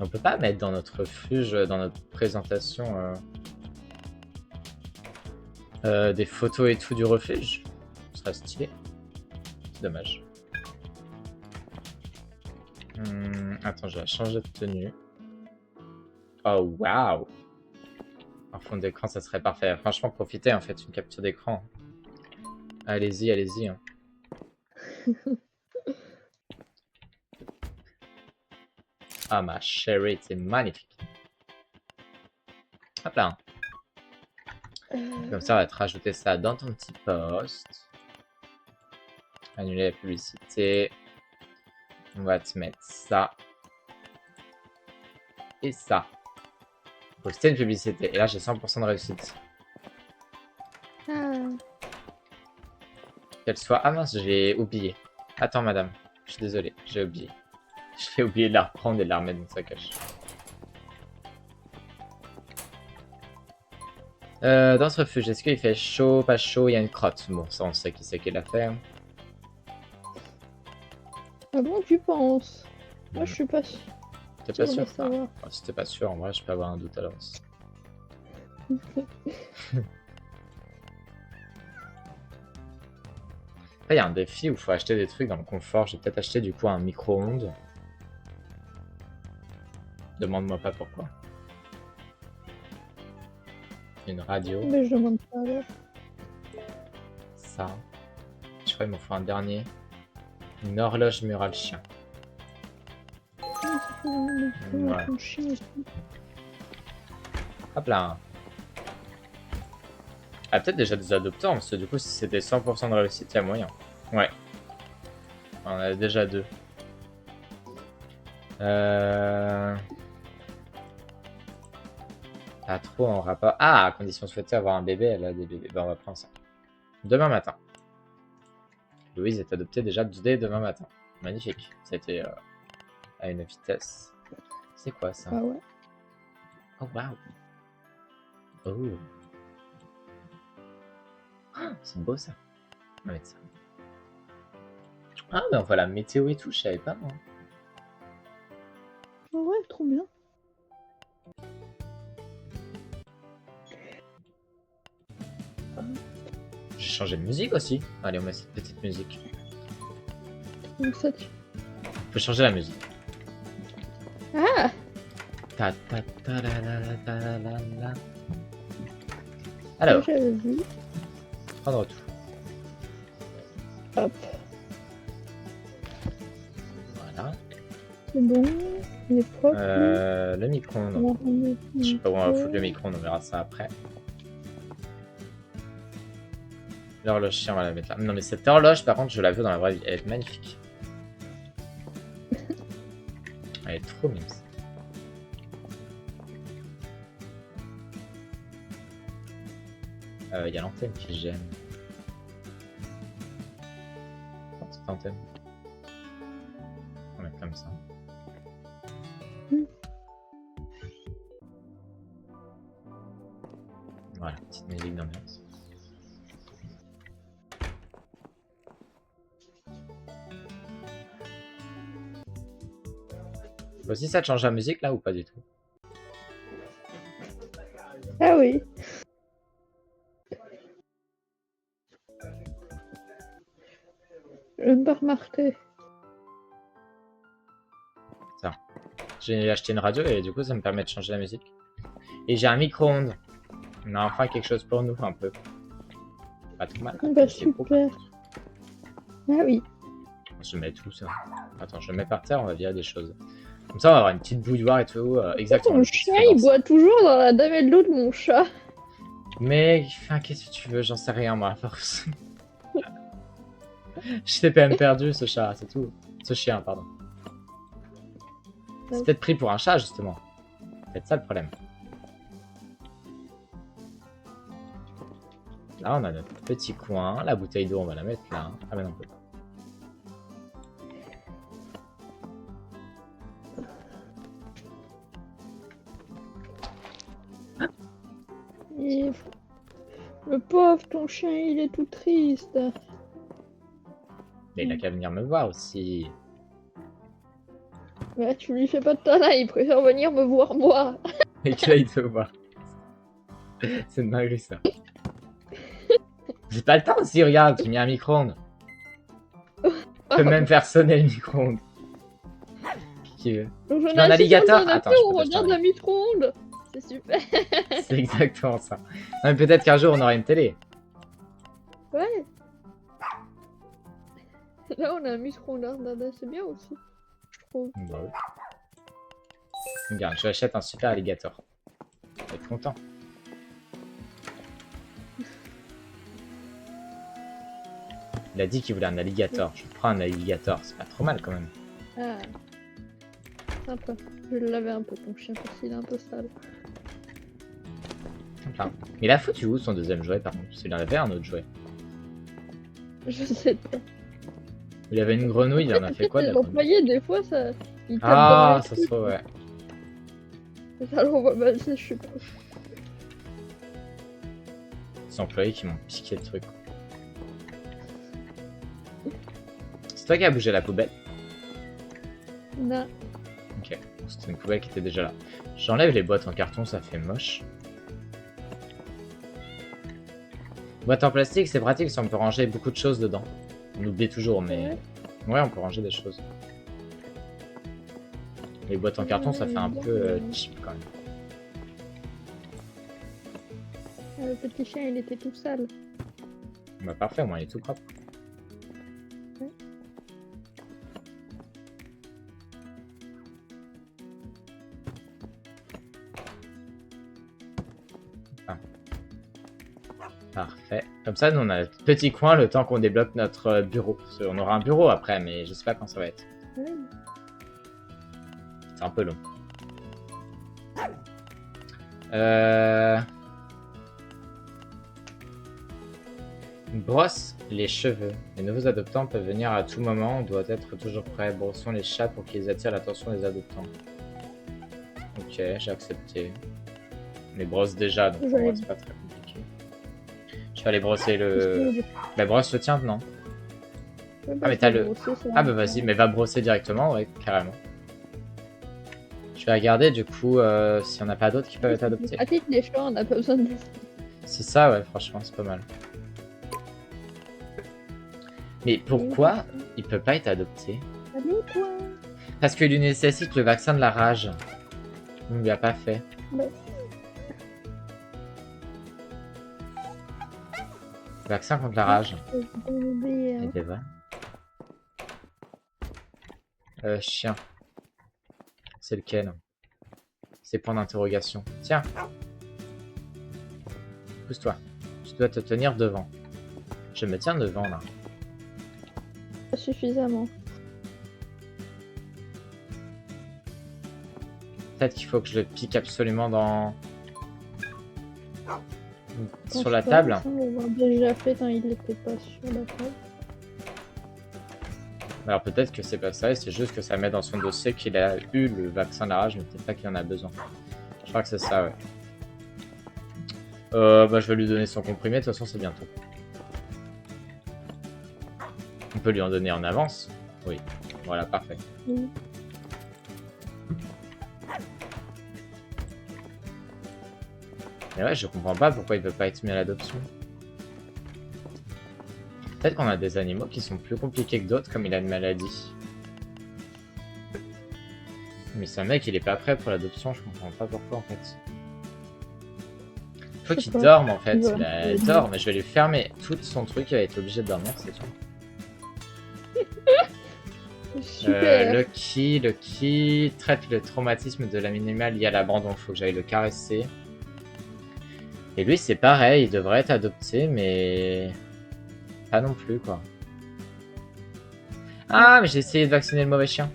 On peut pas mettre dans notre refuge, dans notre présentation, des photos et tout du refuge. Ce serait stylé. C'est dommage. Attends, je vais changer de tenue. Oh, waouh! En fond d'écran, ça serait parfait. Franchement, profitez, en fait, une capture d'écran. Allez-y, allez-y. Hein. Ah, ma chérie, c'est magnifique. Hop là. Comme ça, on va te rajouter ça dans ton petit post. Annuler la publicité. On va te mettre ça. Et ça. Poster une publicité. Et là, j'ai 100% de réussite. Ah. Qu'elle soit... Ah mince, j'ai oublié. Attends, madame. Je suis désolé, j'ai oublié. J'ai oublié de la reprendre et de la remettre dans sa cache. Dans ce refuge, est-ce qu'il fait chaud, pas chaud? Il y a une crotte. Bon, ça, on sait qui c'est qui l'a fait. Ah bon, tu penses? Moi, je suis pas sûre. T'es pas sûr? de savoir. Ah, si t'es pas sûr, en vrai, je peux avoir un doute à l'avance. Après, il y a un défi où il faut acheter des trucs dans le confort. J'ai peut-être acheté du coup un micro-ondes. Demande-moi pas pourquoi. Une radio. Mais je demande pas alors. Ça. Je crois qu'il m'en faut un dernier. Une horloge murale chien. Ah, ça fait Ouais. un chien aussi. Hop là. Ah, peut-être déjà des adoptants, parce que du coup, si c'était 100% de réussite, il y a moyen. Ouais. On en a déjà 2. Pas trop en rapport. Ah, à condition de souhaiter avoir un bébé, elle a des bébés. Ben, on va prendre ça. Demain matin. Louise est adoptée déjà dès demain matin. Magnifique. C'était à une vitesse. C'est quoi ça? Ah ouais. Oh, waouh. Oh. Ah, c'est beau ça. On va mettre ça. Ah, mais on voit la météo et tout, je savais pas moi. Ah ouais, trop bien. J'ai changé de musique aussi. Allez, on met cette petite musique. Donc ça, tu... On peut changer la musique. Ah! Ta ta ta la la la ta la la la. Alors, J'avais vu. prendre tout. Hop. Voilà. C'est bon. Il est propre. Le micro-ondes. On va remettre Je sais pas où on va micro. foutre le micro-ondes, on verra ça après. L'horloge chien, on va la mettre là. Non mais cette horloge, par contre, je la veux dans la vraie vie. Elle est magnifique. Elle est trop mignonne. Il y a l'antenne qui gêne. Petite antenne. On va mettre comme ça. Voilà, petite musique d'ambiance. Aussi, ça te change la musique là ou pas du tout? Ah oui. Je ne pas remarqué. Ça. J'ai acheté une radio et du coup ça me permet de changer la musique. Et j'ai un micro-ondes. On a enfin quelque chose pour nous un peu. Pas trop mal. Ah bah C'est beau. super. Ah oui. Je mets tout ça. Attends, je le mets par terre, on va virer des choses. Comme ça on va avoir une petite bouilloire et tout. Exactement. Mon chien, il boit toujours dans la dame de l'eau de mon chat. Mais enfin, qu'est-ce que tu veux? J'en sais rien moi à force. Je t'ai quand même perdu ce chat, c'est tout. Ce chien, pardon. C'est peut-être pris pour un chat justement. peut-être ça le problème. Là, on a notre petit coin. La bouteille d'eau, on va la mettre là. Ah, mais non, on peut pas. Et... Le pauvre, ton chien, il est tout triste. Mais il a qu'à venir me voir aussi. Ouais, tu lui fais pas de câlin, il préfère venir me voir moi. Et que là, il te voit. C'est une dinguerie, ça. J'ai pas le temps aussi, regarde, j'ai mis un micro-ondes. Je peux même faire sonner le micro-ondes. Qui veut. Donc, Tu veux un alligator? Attends, je on peux t'acheter regarde un la micro-ondes. C'est super. C'est exactement ça. Non, mais peut-être qu'un jour, on aura une télé. Ouais. Là, on a un micro-ondes, c'est bien aussi. Je trouve. Bah oui. Regarde, je achète un super alligator. Je vais être content. Il a dit qu'il voulait un alligator. Je prends un alligator. C'est pas trop mal quand même. Ah. Sympa. Je vais le laver un peu, ton chien, parce qu'il est un peu sale. Enfin, il a foutu où son deuxième jouet par contre? S'il en avait un autre jouet. Je sais pas. Il avait une grenouille, il en a fait quoi de la Les grenouille? employés, des fois, ça... ils tapent Ah, dans ça les se trucs. trouve, ouais. Alors, bah, je sais pas. Ces employés qui m'ont piqué le truc. C'est toi qui as bougé la poubelle? Non. Ok, c'était une poubelle qui était déjà là. J'enlève les boîtes en carton, ça fait moche. Boîte en plastique, c'est pratique si on peut ranger beaucoup de choses dedans. On oublie toujours, mais... Ouais, on peut ranger des choses. Les boîtes en carton, ça fait un peu cheap quand même. Le petit chien, il était tout sale. Bah parfait, au moins il est tout propre. Ouais. Ah. Parfait. Comme ça, nous on a un petit coin le temps qu'on débloque notre bureau. Parce qu'on aura un bureau après, mais je sais pas quand ça va être. Ouais. C'est un peu long. Brosse les cheveux. Les nouveaux adoptants peuvent venir à tout moment. On doit être toujours prêt. Brossons les chats pour qu'ils attirent l'attention des adoptants. Ok, j'ai accepté. On les brosse déjà, donc en vrai, c'est pas très compliqué. Je vais aller brosser le... La brosse le tien, non? Ouais, Ah, mais t'as le... brosser, Ah bah vas-y, mais va brosser directement, ouais, carrément. Je vais regarder du coup s'il n'y en a pas d'autres qui peuvent être adoptés. À titre les chats, on n'a pas besoin de... C'est ça, ouais, franchement, c'est pas mal. Mais pourquoi il peut pas être adopté? Allô, toi? Parce qu'il lui nécessite le vaccin de la rage. On lui a pas fait. Ouais. Vaccin contre la rage. Bébé, Et ben voilà. Chien. C'est lequel? C'est point d'interrogation. Tiens. Pousse-toi. Tu dois te tenir devant. Je me tiens devant là. Pas suffisamment. Peut-être qu'il faut que je le pique absolument dans... Quand sur la je table. pense, on l'a déjà fait quand il était pas sur la table. Alors peut-être que c'est pas ça, et c'est juste que ça met dans son dossier qu'il a eu le vaccin de la rage, mais peut-être pas qu'il en a besoin. Je crois que c'est ça, ouais. Bah je vais lui donner son comprimé, de toute façon c'est bientôt. On peut lui en donner en avance. Oui, voilà, parfait. Oui. Mais ouais, je comprends pas pourquoi il veut pas être mis à l'adoption. Peut-être qu'on a des animaux qui sont plus compliqués que d'autres, comme il a une maladie. Mais c'est un mec, il est pas prêt pour l'adoption, je comprends pas pourquoi en fait. Faut qu'il dorme en fait, Ouais. il dort, mais je vais lui fermer tout son truc, il va être obligé de dormir, c'est tout. Super. Lucky traite le traumatisme de l'animal lié à l'abandon, il faut que j'aille le caresser. Et lui c'est pareil, il devrait être adopté, mais... pas non plus quoi. Ah, mais j'ai essayé de vacciner le mauvais chien.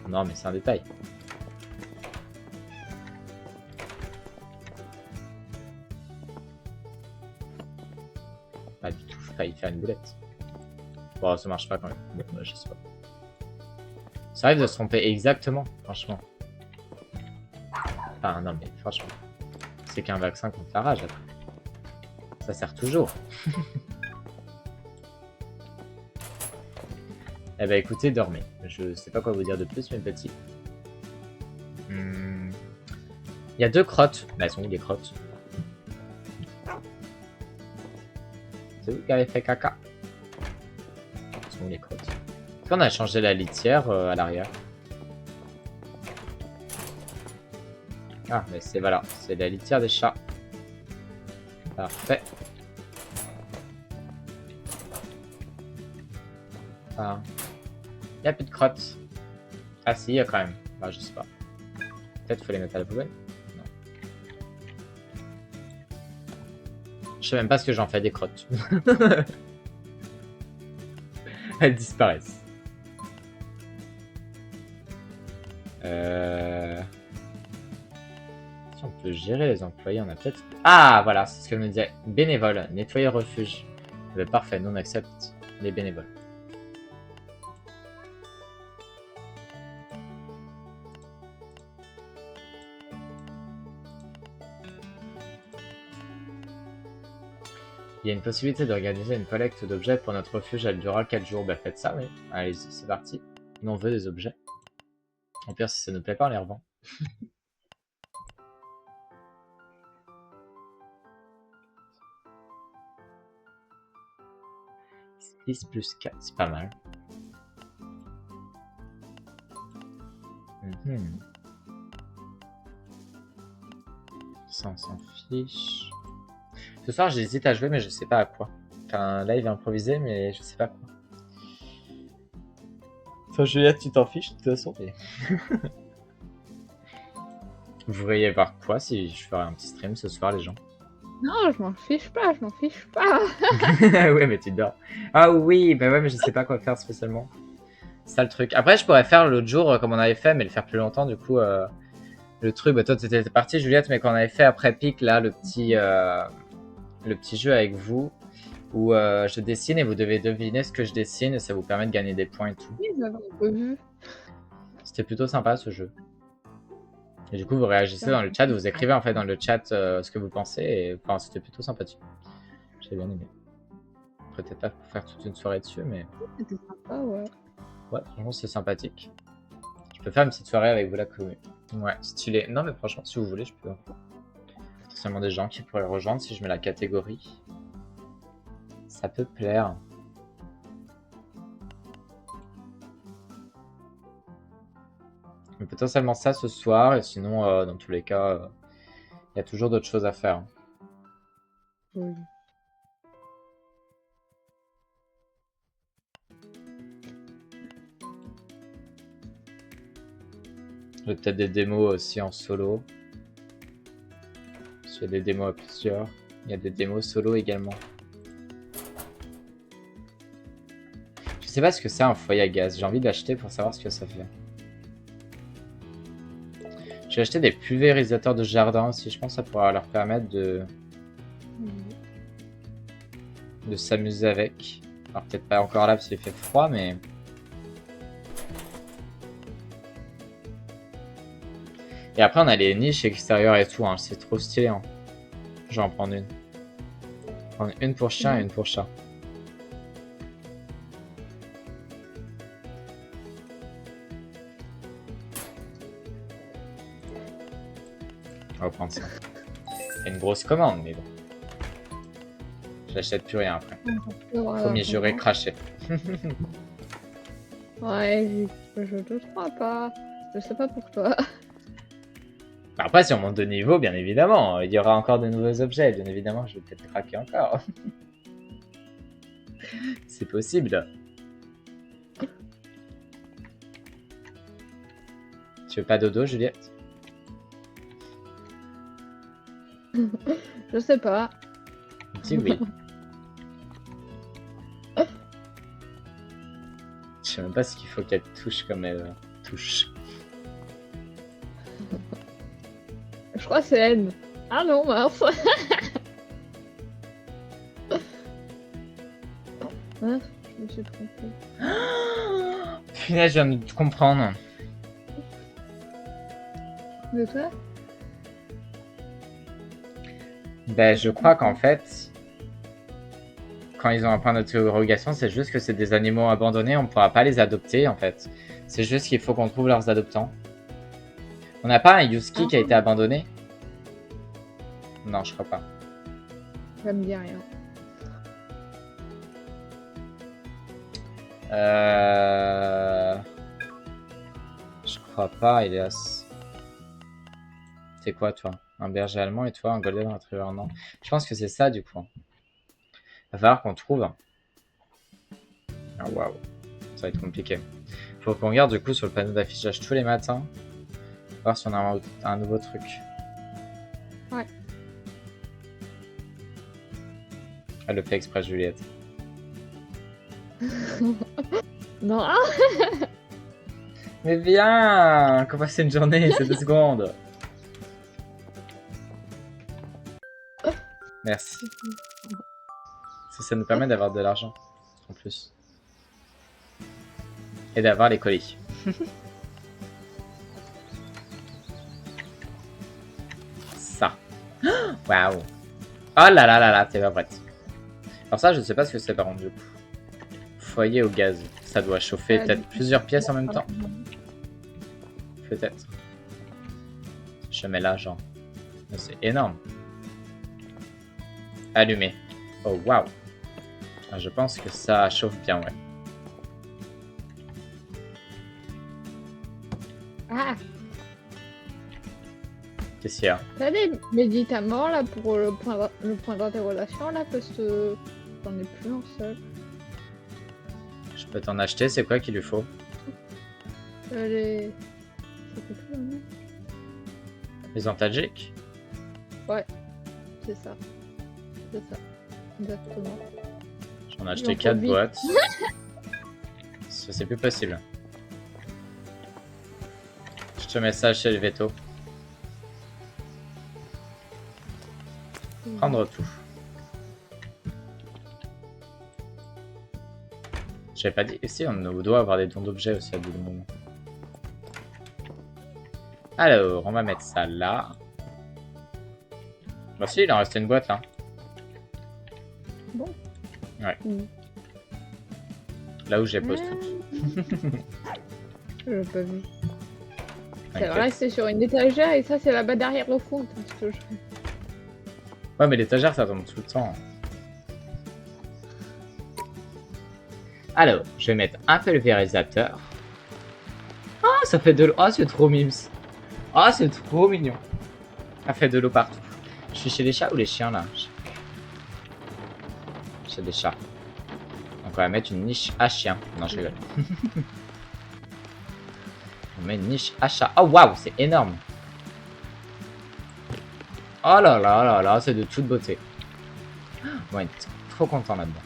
Non, mais c'est un détail. Pas du tout, faut failli faire une boulette. Bon, ça marche pas quand même. Bon, bah, je sais pas. Ça arrive de se tromper exactement, franchement. Enfin, non, mais franchement. C'est qu'un vaccin contre la rage, après. Ça sert toujours. Eh ben écoutez, dormez. Je sais pas quoi vous dire de plus, mes petits. Il y a 2 crottes. Bah, elles sont où les crottes? C'est vous qui avez fait caca? Elles sont où les crottes? Est-ce qu'on a changé la litière à l'arrière? Ah, mais c'est voilà, c'est la litière des chats. Parfait. Ah. Il n'y a plus de crottes. Ah si, il y a quand même. Bah, je sais pas. Peut-être qu'il faut les mettre à la poubelle. Non. Je sais même pas ce que j'en fais des crottes. Elles disparaissent. Si on peut gérer les employés, on a peut-être... Ah, voilà, c'est ce que je me disais. Bénévole, nettoyer refuge. Eh ben, parfait, nous on accepte les bénévoles. Il y a une possibilité d'organiser une collecte d'objets pour notre refuge, elle durera 4 jours. Bah faites ça, oui. Allez-y, c'est parti. Nous on veut des objets. En pire, si ça nous plaît pas, on les revend. 6 plus 4, c'est pas mal. Ça, on s'en fiche. Ce soir, j'hésite à jouer, mais je sais pas à quoi. Enfin, live improvisé, mais je sais pas quoi. Enfin, Juliette, tu t'en fiches de toute façon. Mais... Vous voudriez voir quoi si je ferais un petit stream ce soir, les gens? Non, je m'en fiche pas, je m'en fiche pas. Ouais, mais tu dors. Ah oui, bah ouais, mais je sais pas quoi faire spécialement. C'est ça le truc. Après, je pourrais faire l'autre jour comme on avait fait, mais le faire plus longtemps. Du coup, le truc, bah toi, t'étais partie, Juliette, mais quand on avait fait après Pic, là, le petit jeu avec vous, où je dessine et vous devez deviner ce que je dessine et ça vous permet de gagner des points et tout. Oui, j'avais un peu vu. C'était plutôt sympa ce jeu. Et du coup, vous réagissez dans le chat, vous écrivez en fait dans le chat ce que vous pensez et enfin, c'était plutôt sympathique. J'ai bien aimé. Peut-être pas pour faire toute une soirée dessus, mais. C'était sympa, ouais. Ouais, franchement, c'est sympathique. Je peux faire une petite soirée avec vous la commu. Ouais, stylé. Non, mais franchement, si vous voulez, je peux. Potentiellement des gens qui pourraient rejoindre si je mets la catégorie. Ça peut plaire. Mais potentiellement ça ce soir, et sinon, dans tous les cas, il y a toujours d'autres choses à faire. Oui. J'ai peut-être des démos aussi en solo. Il y a des démos à plusieurs. Il y a des démos solo également. Je sais pas ce que c'est un foyer à gaz. J'ai envie d'acheter pour savoir ce que ça fait. J'ai acheté des pulvérisateurs de jardin aussi. Je pense que ça pourra leur permettre de s'amuser avec. Alors peut-être pas encore là parce qu'il fait froid, mais... Et après, on a les niches extérieures et tout. Hein. C'est trop stylé. Hein. Je vais en prendre une. Prendre une pour chien et une pour chat. On va prendre ça. C'est une grosse commande, mais bon. J'achète plus rien après. Premier j'aurais craché. Ouais, je te crois pas. Je sais pas pour toi. Après, si on monte de niveau, bien évidemment, il y aura encore de nouveaux objets. Bien évidemment, je vais peut-être craquer encore. C'est possible. Tu veux pas dodo, Juliette? Je sais pas. Dis oui. Je sais même pas ce qu'il faut qu'elle touche comme elle touche. Je crois que c'est N. Ah non, mince. Mince, je me suis trompée. Punaise, je viens de comprendre. De toi? Ben, je crois qu'en fait, quand ils ont un point d'interrogation, c'est juste que c'est des animaux abandonnés, on ne pourra pas les adopter en fait. C'est juste qu'il faut qu'on trouve leurs adoptants. On n'a pas un Yuski qui a été abandonné? Non, je crois pas. Ça me dit rien. Je crois pas, Elias. C'est quoi, toi? Un berger allemand et toi, un golden retriever? Non. Je pense que c'est ça, du coup. Va falloir qu'on trouve. Ah, waouh. Ça va être compliqué. Faut qu'on regarde, du coup, sur le panneau d'affichage tous les matins. Voir si on a un nouveau truc. Ouais. Elle le fait exprès, Juliette. Non, ah. Mais viens! Qu'on passe une journée, c'est 2 secondes. Merci. Ça nous permet d'avoir de l'argent, en plus. Et d'avoir les colis. Ça. Waouh! Oh là là là là, t'es pas prête. Alors ça, je ne sais pas ce que c'est par contre, du coup. Foyer au gaz. Ça doit chauffer peut-être plusieurs pièces en même temps. Peut-être. Je mets là, genre. C'est énorme. Allumé. Oh, waouh. Je pense que ça chauffe bien, ouais. Ah, Qu'est-ce qu'il y a? t'as des médicaments là pour le point d'interrogation là parce que j'en ai plus un seul. Je peux t'en acheter, c'est quoi qu'il lui faut? Les... C'était quoi le nom? Les antalgiques? Ouais, c'est ça. C'est ça. Exactement. J'en ai Il acheté en faut 4 huit. boîtes. C'est plus possible. Je te mets ça chez le veto. Prendre tout. J'avais pas dit. Si, on doit avoir des dons d'objets aussi à bout de moment. Alors, on va mettre ça là. Bah si, il en restait une boîte là. Bon. Ouais. Mm. Là où j'ai posé tout. Je l'ai pas vu. C'est T'inquiète. vrai, c'est sur une étagère et ça c'est là-bas derrière au fond. Parce que je... Ouais, mais l'étagère ça tombe tout le temps. Alors, je vais mettre un pulvérisateur. Ah, ça fait de l'eau. Ah, c'est trop mimes. Ah, c'est trop mignon. Ça fait de l'eau partout. Je suis chez les chats ou les chiens là? Chez les chats. Donc on va mettre une niche à chien. Non, je rigole. On met une niche à chat. Oh waouh, c'est énorme. Oh là là là là, c'est de toute beauté. Ouais, trop content là-dedans.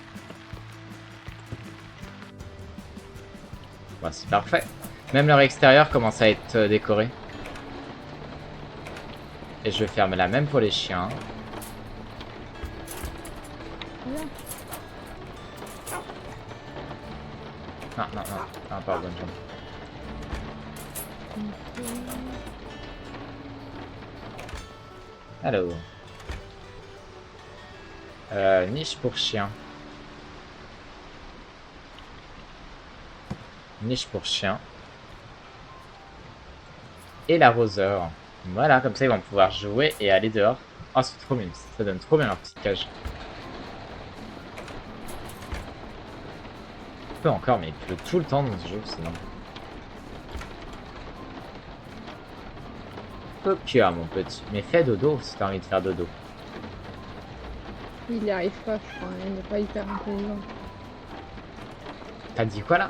Bah, c'est parfait. Même leur extérieur commence à être décoré. Et je vais faire la même pour les chiens. Voilà. Non, non, non. Ah, pardon, John. Alors. Niche pour chien. Niche pour chien. Et l'arroseur. Voilà, comme ça ils vont pouvoir jouer et aller dehors. Oh, c'est trop mignon. Ça donne trop bien leur petite cage. Un peu encore, mais il pleut tout le temps dans ce jeu, c'est normal. Ok, mon petit. Mais fais dodo si t'as envie de faire dodo. Il y arrive pas, je crois. Il n'est pas hyper intelligent. T'as dit quoi là?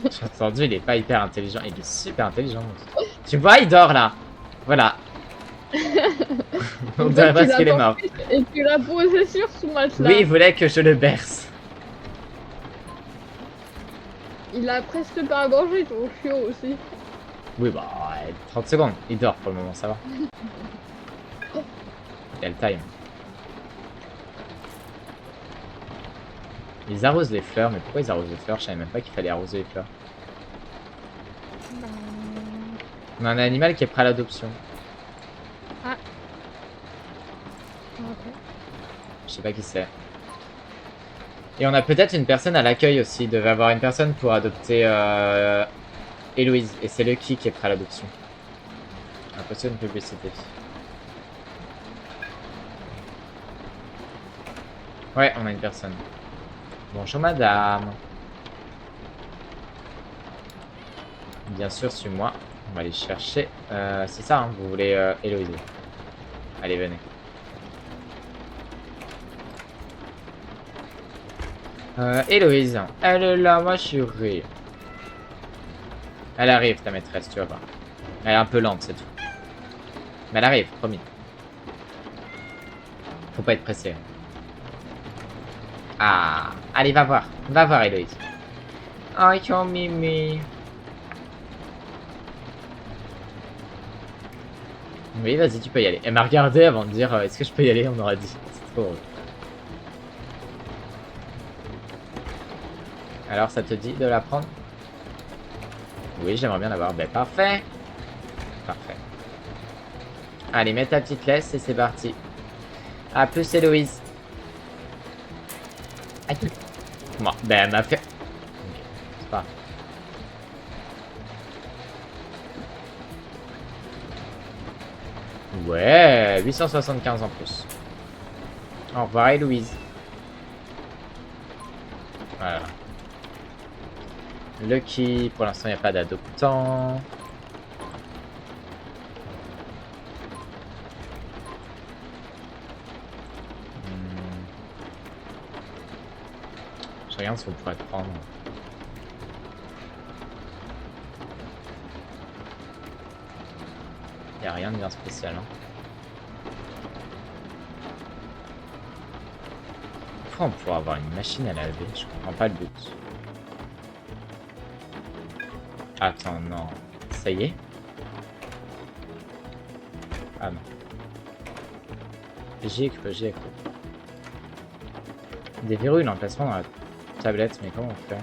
J'ai entendu, il est pas hyper intelligent. Il est super intelligent. Tu vois, il dort là. Voilà. On dirait presque qu'il est mort. Et tu l'as posé sur ce matelas. Oui, il voulait que je le berce. Il a presque pas à manger, ton chiot aussi. Oui, bah, 30 secondes. Il dort pour le moment, ça va. Il y a le time. Ils arrosent les fleurs, mais pourquoi ils arrosent les fleurs? Je savais même pas qu'il fallait arroser les fleurs. Bah... On a un animal qui est prêt à l'adoption. Ah. Ok. Je sais pas qui c'est. Et on a peut-être une personne à l'accueil aussi. Il devait avoir une personne pour adopter Héloïse. Et c'est Lucky qui est prêt à l'adoption. Un peu une publicité. Ouais, on a une personne. Bonjour madame. Bien sûr, suis-moi. On va aller chercher. C'est ça, hein, vous voulez Héloïse. Allez, venez. Héloïse, elle est là, ma chérie. Elle arrive, ta maîtresse, tu vas voir. Elle est un peu lente, c'est tout. Mais elle arrive, promis. Faut pas être pressé. Ah, allez, va voir, Héloïse. Oh, ton mimi. Oui, vas-y, tu peux y aller. Elle m'a regardé avant de dire est-ce que je peux y aller, on aura dit. C'est trop drôle. Alors, ça te dit de la prendre? Oui, j'aimerais bien l'avoir. Ben, parfait. Parfait. Allez, mets ta petite laisse et c'est parti. A plus, Héloïse. Aïe. Bon, ben, elle m'a fait... Ok, c'est pas grave. Ouais, 875 en plus. Au revoir, Héloïse. Voilà. Lucky, pour l'instant, il n'y a pas d'adoptant. Je regarde ce qu'on pourrait prendre. Il n'y a rien de bien spécial. Hein. Pourquoi on pourrait avoir une machine à laver? Je comprends pas le but. Attends, non. Ça y est? Ah non. J'y ai cru. Déverrouille l'emplacement dans la tablette, mais comment on fait?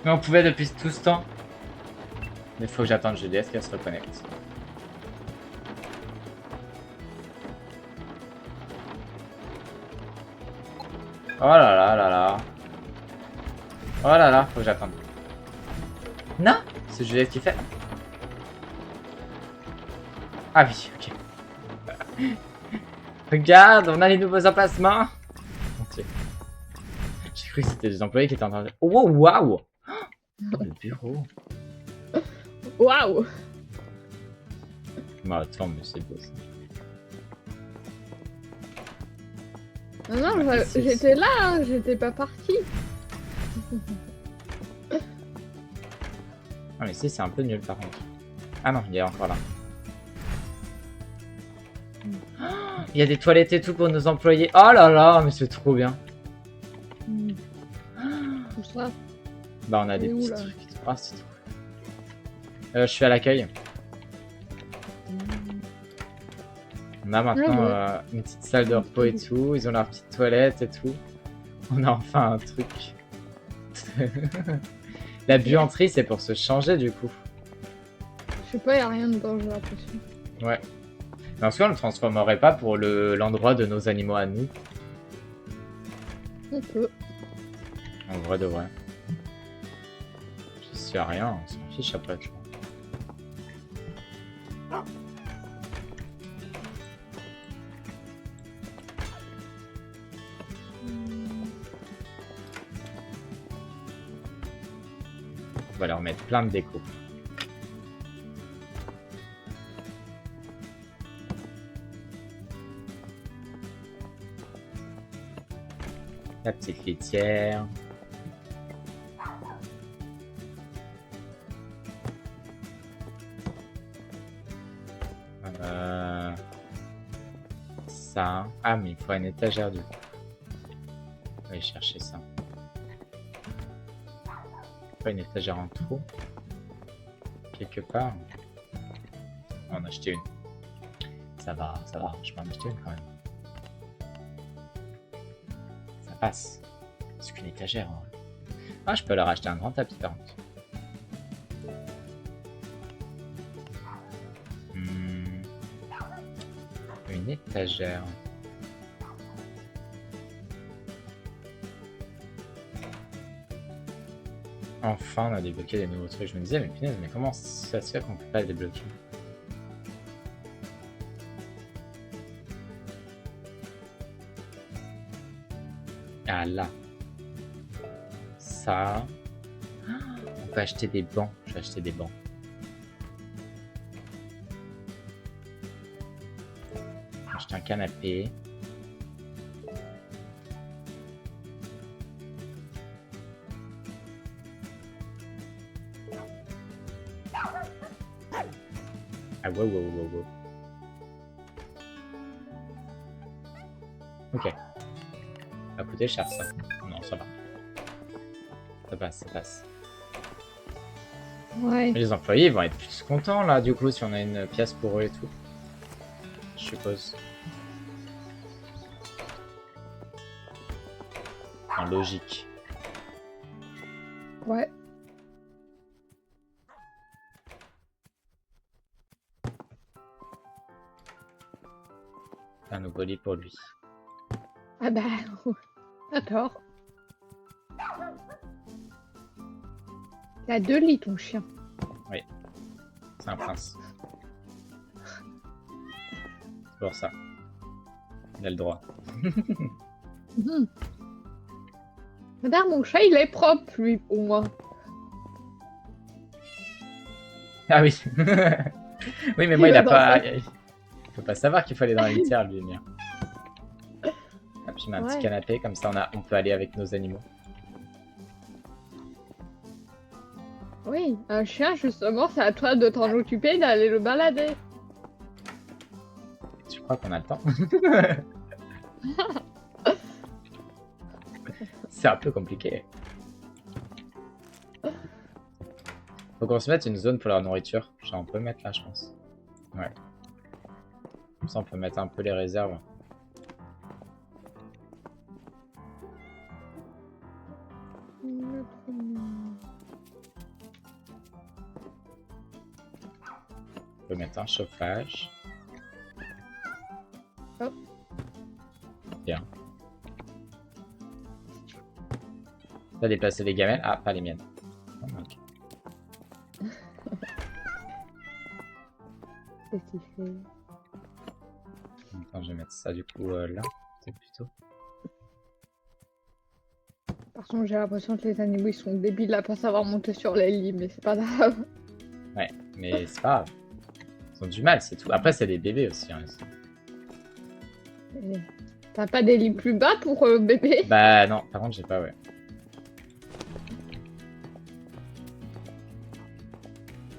Mais on pouvait depuis tout ce temps. Mais faut que j'attende GDS qu'elle se reconnecte. Oh là là là là. Oh là là, faut que j'attende. Non, c'est Juliette qui fait. Ah oui, ok. Regarde, on a les nouveaux emplacements. Okay. J'ai cru que c'était des employés qui étaient en train de... Oh, waouh. Oh, le bureau. Waouh! Bah attends, mais c'est beau ça. Non, non, j'étais là, hein, j'étais pas partie. Ah mais si, c'est un peu nul par contre. Ah non, il est encore là. Il y a des toilettes et tout pour nos employés. Oh là là, mais c'est trop bien. Tout ça. Bah on a des petits trucs. Ah, c'est trop. Je suis à l'accueil. On a maintenant une petite salle de repos et tout. Ils ont leur petite toilette et tout. On a enfin un truc. La buanderie, c'est pour se changer du coup. Je sais pas, y'a rien dedans, j'ai l'impression. Ouais. Mais en tout cas, on le transformerait pas pour l'endroit de nos animaux à nous. On peut. En vrai de vrai. Je sais à rien, on s'en fiche après, tu vois. On va leur mettre plein de déco. La petite litière. Ça. Ah, mais il faut une étagère du coup. aller chercher ça. Pas une étagère en trop. Quelque part. On en a acheté une. Ça va, je peux en acheter une quand même. Ça passe. C'est qu'une étagère. Hein. Ah, je peux leur acheter un grand tapis par contre. Une étagère. Enfin, on a débloqué des nouveaux trucs. Je me disais, mais punaise, mais comment ça se fait qu'on peut pas les débloquer? Ah là. Ça. On peut acheter des bancs. Je vais acheter des bancs. Acheter un canapé. Ah wow. Ok. Ça va coûter cher ça. Non, ça va. Ça passe. Ouais. Mais les employés vont être plus contents là, du coup, si on a une pièce pour eux et tout. Je suppose. En logique. Ouais. Un nouveau lit pour lui. Ah bah, d'accord. Il a 2 lits, ton chien. C'est un prince. C'est pour ça. Il a le droit. Mhm. Regarde, mon chat, il est propre, lui, au moins. Ah oui. Oui, mais moi, il a pas... Il faut pas savoir qu'il faut aller dans la litière, lui, mien. Ah, puis, je mets un petit Ouais. canapé, comme ça, on peut aller avec nos animaux. Oui, un chien, justement, c'est à toi de t'en occuper, d'aller le balader. Tu crois qu'on a le temps? C'est un peu compliqué. Faut qu'on se mette une zone pour leur nourriture. Genre, on peut mettre là, je pense. Ouais. Comme ça, on peut mettre un peu les réserves. On peut mettre un chauffage. Hop. Bien. T'as déplacé les gamelles? Ah, pas les miennes. Oh, ok. Qu'est-ce qu'il fait? Attends, je vais mettre ça du coup là. C'est plutôt. Par contre, j'ai l'impression que les animaux, ils sont débiles à pas savoir monter sur les lits, mais c'est pas grave. Ouais, mais c'est pas grave. Ils ont du mal, c'est tout. Après, c'est des bébés aussi. Hein. Et t'as pas des lits plus bas pour bébé? Bah non, par contre, j'ai pas, ouais.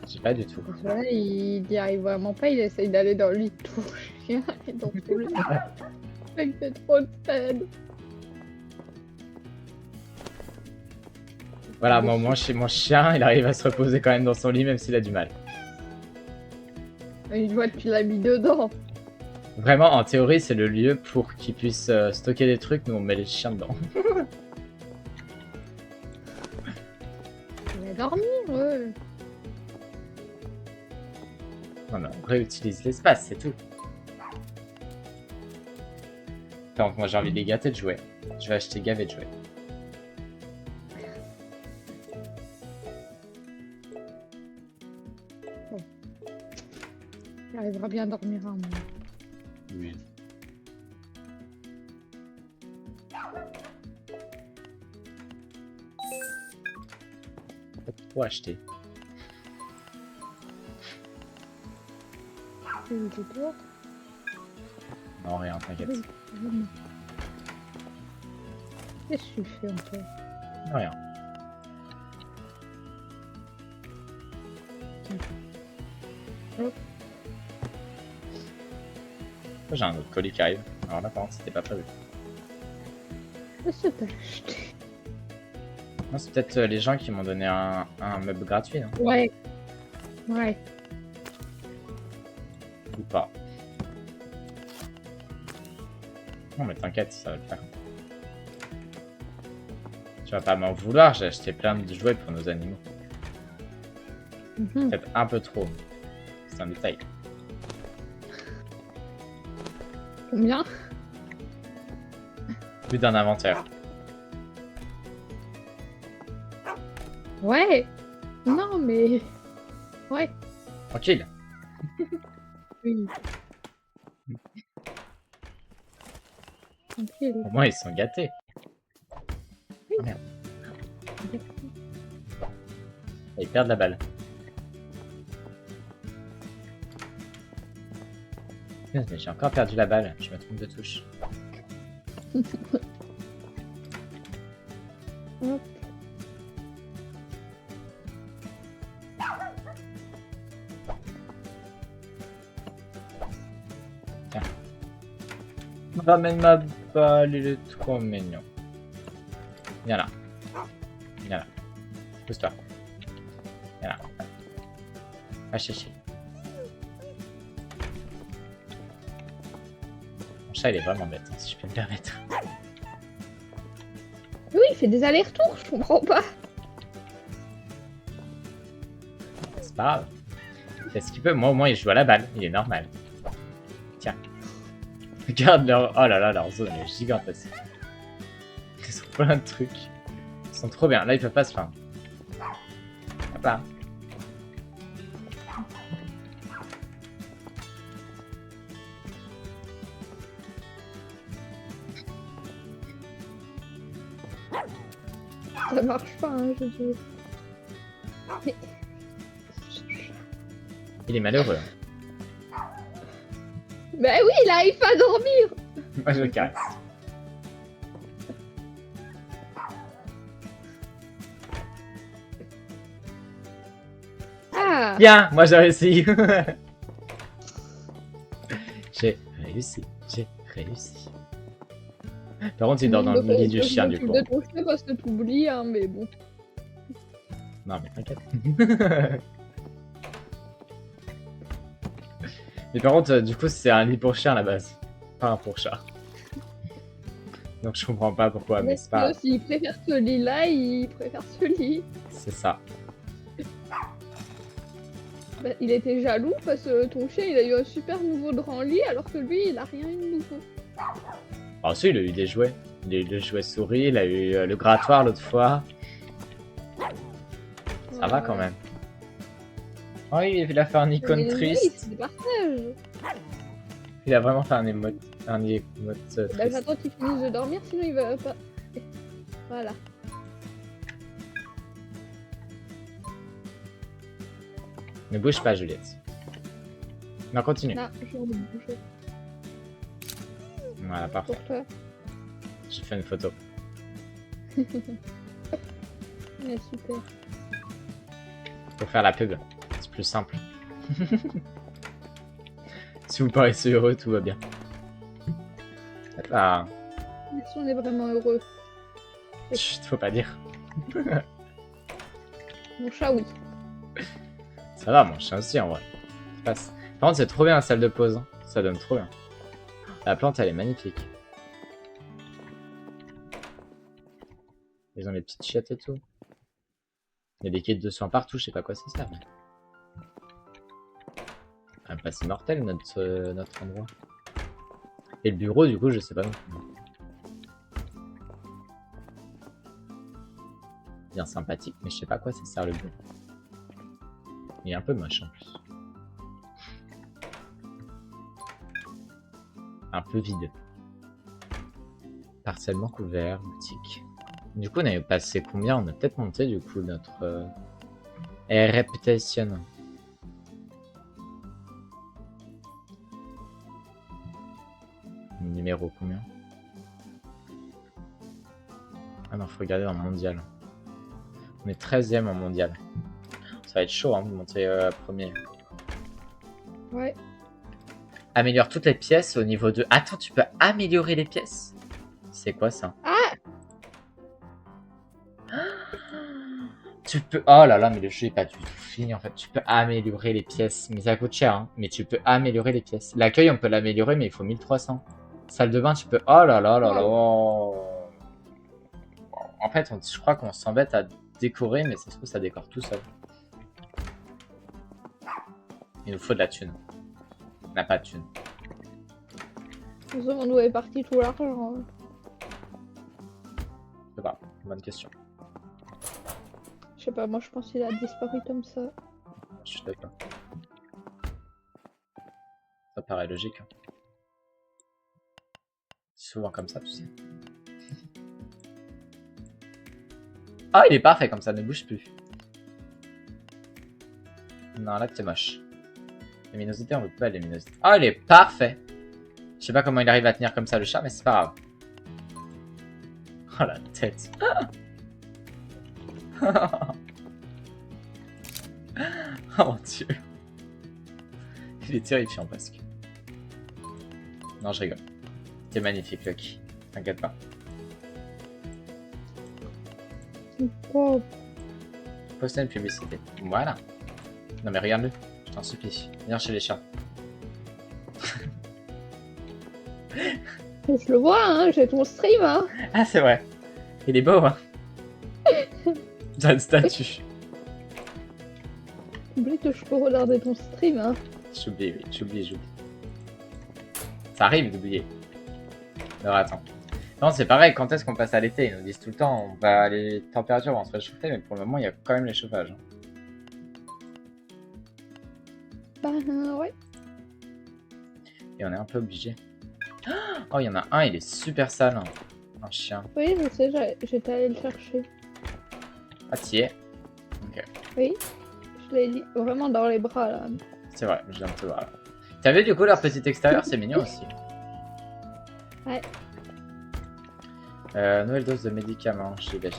J'ai pas du tout. Parce que là, il y arrive vraiment pas, il essaye d'aller dans le lit de ton chien et dans ton lit. Il fait trop de peine. Voilà, moi, mon chien, il arrive à se reposer quand même dans son lit, même s'il a du mal. Il voit que tu l'as mis dedans. Vraiment, en théorie, c'est le lieu pour qu'il puisse stocker des trucs, nous on met les chiens dedans. Il va dormir, ouais. Voilà, on réutilise l'espace, c'est tout. Donc moi j'ai envie de les gâter de jouets. Je vais acheter gavé de jouets. Il arrivera bien à dormir un moment. Oui. Pas trop acheter. Non, rien, t'inquiète. Qu'est-ce que tu fais en fait? Rien. Hop. J'ai un autre colis qui arrive. Alors là, par contre, c'était pas prévu. Qu'est-ce que t'as acheté? Non, c'est peut-être les gens qui m'ont donné un meuble gratuit, hein, Ouais. Ouais. ou pas. Non, mais t'inquiète, ça va le faire. Tu vas pas m'en vouloir, j'ai acheté plein de jouets pour nos animaux. Mhm. Peut-être un peu trop. C'est un détail. Combien? Plus d'un inventaire. Ouais. Non, mais... Ouais. Tranquille. Oui. Tranquille. Au moins, ils sont gâtés. Oui. Ah, merde. Ils perdent la balle. Mais j'ai encore perdu la balle. Je me trompe de touche. Hop. Ramène ma balle, il est trop mignon. Viens là. Viens là. Pousse-toi. Viens là. Va chercher. Mon chat, il est vraiment bête, hein, si je peux me permettre. Oui, il fait des allers-retours, je comprends pas. C'est pas grave. Il fait ce qu'il peut. Moi, au moins, il joue à la balle. Il est normal. Tiens. Regarde leur... Oh là là, leur zone est gigantesque. Ils ont plein de trucs. Ils sont trop bien. Là, ils peuvent pas se plaindre. Hop là. Ça marche pas, hein, je dis. Mais... Il est malheureux. Bah oui, il arrive pas à dormir. Moi, je le caresse. Ah. Bien, moi j'ai réussi. J'ai réussi. J'ai réussi. Par contre, il dort dans le lit du chien, du coup. De ton chien parce que t'oublies, hein, mais bon. Non, mais t'inquiète. Mais par contre, du coup, c'est un lit pour chien à la base. Pas un pour chat. Donc je comprends pas pourquoi, mais c'est pas... S'il préfère ce lit-là, il préfère ce lit. C'est ça. Bah, il était jaloux parce que ton chien, il a eu un super nouveau grand lit alors que lui, il a rien eu de nouveau. Ah si, il a eu des jouets. Il a eu le jouet souris, il a eu le grattoir l'autre fois. Ça va quand même. Oh, il a fait un icône Mais triste. c'est du partage. Il a vraiment fait un émote Bah, triste. j'attends qu'il finisse de dormir, sinon il va pas. Voilà. Ne bouge pas, Juliette. Non, continue. Là, je vais me bouger Voilà, parfait. pour toi. J'ai fait une photo. Ouais, super. Pour faire la pub. C'est plus simple. Si vous paraissez heureux, tout va bien. Ah, Si on est vraiment heureux. chut, faut pas dire. Mon chat, oui. Ça va, mon chien aussi en vrai. Ça passe. Par contre, c'est trop bien la salle de pause. Hein. Ça donne trop bien. La plante, elle est magnifique. Ils ont les petites chiottes et tout. Il y a des quêtes de soins partout, je sais pas à quoi ça sert. Mais... Ah, bah, c'est mortel notre endroit. Et le bureau, du coup, je sais pas non plus. Bien sympathique, mais je sais pas à quoi ça sert le bureau. Il est un peu moche en plus. Un peu vide. Partiellement couvert, boutique. Du coup, on avait passé combien? On a peut-être monté du coup notre reputation. Numéro combien? Ah non, faut regarder en mondial. On est 13e en mondial. Ça va être chaud hein, de monter premier. Ouais. Améliore toutes les pièces au niveau de... Attends, tu peux améliorer les pièces? C'est quoi ça? Ah, Tu peux... Oh là là, mais le jeu est pas du tout fini en fait. Tu peux améliorer les pièces. Mais ça coûte cher, hein. Mais tu peux améliorer les pièces. L'accueil, on peut l'améliorer, mais il faut 1300. Salle de bain, tu peux... Oh là là là là. En fait, je crois qu'on s'embête à décorer, mais ça se trouve, ça décore tout seul. Il nous faut de la thune. On n'a pas de thune. On se demande où est parti tout l'argent. Je sais pas. Bonne question. Je sais pas, moi je pense qu'il a disparu comme ça. Je suis d'accord. Ça paraît logique. Hein. Souvent comme ça, tu sais. Ah, il est parfait comme ça, ne bouge plus. Non, là, c'est moche. Luminosité, on veut pas la luminosité. Ah, il est parfait. Je sais pas comment il arrive à tenir comme ça le chat, mais c'est pas grave. Oh la tête. Oh mon dieu. Il est terrifiant presque. Non, je rigole. T'es magnifique, Lucky. T'inquiète pas. Oh, Poster une publicité. Voilà. Non mais regarde-le. Je t'en supplie. Viens chez les chats. je le vois, hein, j'ai ton stream, hein. Ah, c'est vrai. Il est beau, hein. T'as une statue. Oublie que je peux regarder ton stream, hein. J'oublie, oui. J'oublie. Ça arrive d'oublier. Alors attends. Non, c'est pareil, quand est-ce qu'on passe à l'été? Ils nous disent tout le temps, les températures vont se réchauffer, mais pour le moment, il y a quand même les chauffages. Hein. Bah ouais. Et on est un peu obligé. Oh, il y en a un, il est super sale. Hein. Un chien. Oui, je sais, j'étais allée le chercher. Ah, t'y es? Ok. Oui, je l'ai vraiment dans les bras, là. C'est vrai, je viens de te voir. T'as vu du coup leur petit extérieur, c'est mignon aussi. Ouais. Nouvelle dose de médicaments. J'y vais.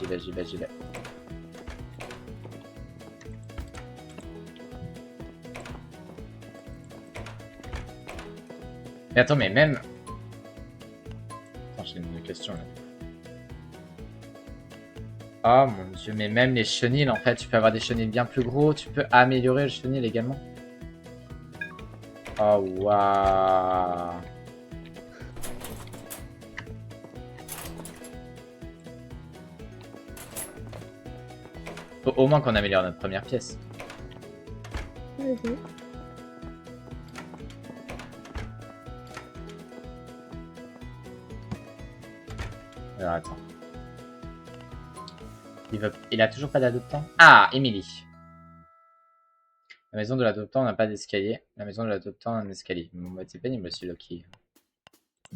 Mais attends, mais même... Attends, j'ai une question là. Oh mon dieu, mais même les chenilles, en fait, tu peux avoir des chenilles bien plus gros, tu peux améliorer le chenil également. Oh waouh. Faut au moins qu'on améliore notre première pièce. Vas-y. Alors attends. Il a toujours pas d'adoptant? Ah, Emily. La maison de l'adoptant n'a pas d'escalier. La maison de l'adoptant a un escalier. Bon, bah, c'est pénible aussi, Loki.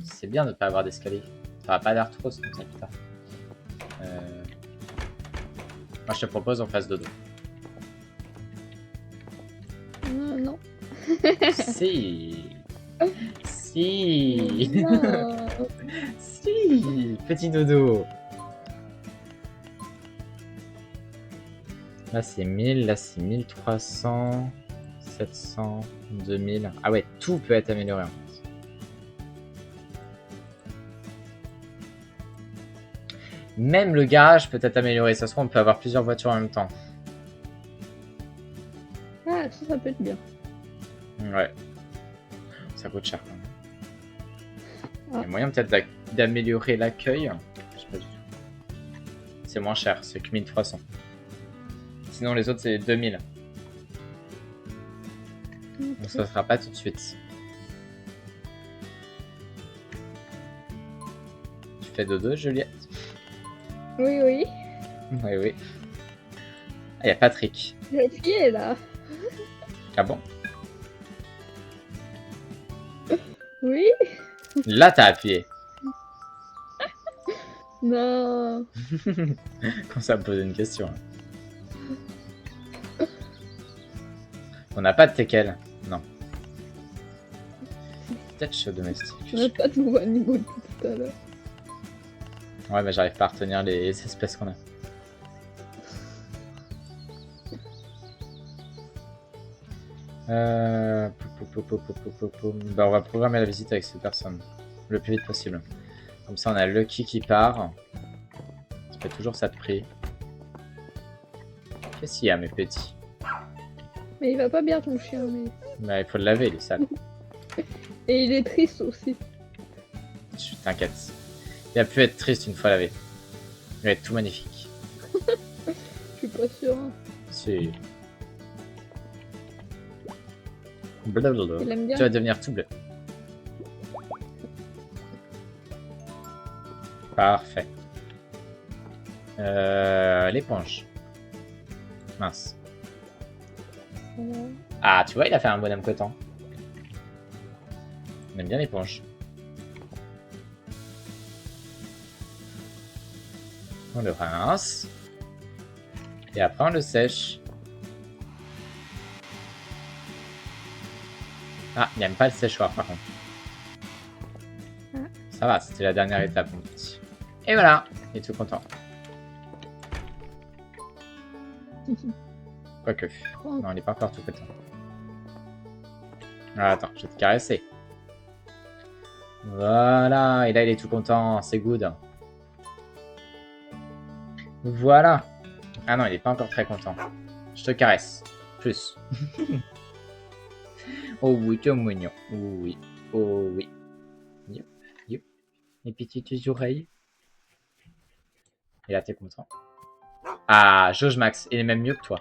C'est bien de ne pas avoir d'escalier. Ça va pas d'arthrose comme ça plus tard. Moi, je te propose on fasse dodo. Non. Si. Si. Non. Si. Petit dodo. Là, c'est 1000. Là, c'est 1300. 700. 2000. Ah ouais, tout peut être amélioré en fait. Même le garage peut être amélioré. Ça se trouve, on peut avoir plusieurs voitures en même temps. Ah, ça peut être bien. Ouais. Ça coûte cher quand même. Ah. Il y a moyen peut-être d'améliorer l'accueil. Je sais pas du tout. C'est moins cher, c'est que 1300. Sinon les autres c'est 2000. Okay. Donc ça sera pas tout de suite. Tu fais dodo, Juliette? Oui. Oui. Ah, y a Patrick. J'ai appuyé là. Ah bon? Oui. Là t'as appuyé. Non. Quand ça me pose une question. On n'a pas de teckel. Non. Peut-être chez domestique. On n'a pas de nouveau animaux depuis tout à l'heure. Ouais, mais j'arrive pas à retenir les espèces qu'on a. Bah, on va programmer la visite avec cette personne le plus vite possible. Comme ça, on a Lucky qui part. Ça fait toujours ça de prix. Qu'est-ce qu'il y a, mes petits? Mais il va pas bien ton chien, mais. Bah, il faut le laver, il est sale. Et il est triste aussi. T'inquiète. Il a pu être triste une fois lavé. Il va être tout magnifique. Je suis pas sûre. Hein. C'est... Blablabla. Il aime bien. Tu vas devenir tout bleu. Parfait. L'éponge. Mince. Ah, tu vois, il a fait un bonhomme coton. On aime bien l'éponge. On le rince. Et après, on le sèche. Ah, il n'aime pas le séchoir, par contre. Ça va, c'était la dernière étape, mon petit. Et voilà, il est tout content. Quoique. Non, il n'est pas encore tout content. Ah, attends, je vais te caresser. Voilà, et là, il est tout content, c'est good. Voilà. Ah non, il n'est pas encore très content. Je te caresse. Plus. Oh oui, tu es mignon. Oh oui. Oh oui. Yop, yop. Les petites oreilles. Et là, t'es content. Ah, Jauge Max, il est même mieux que toi.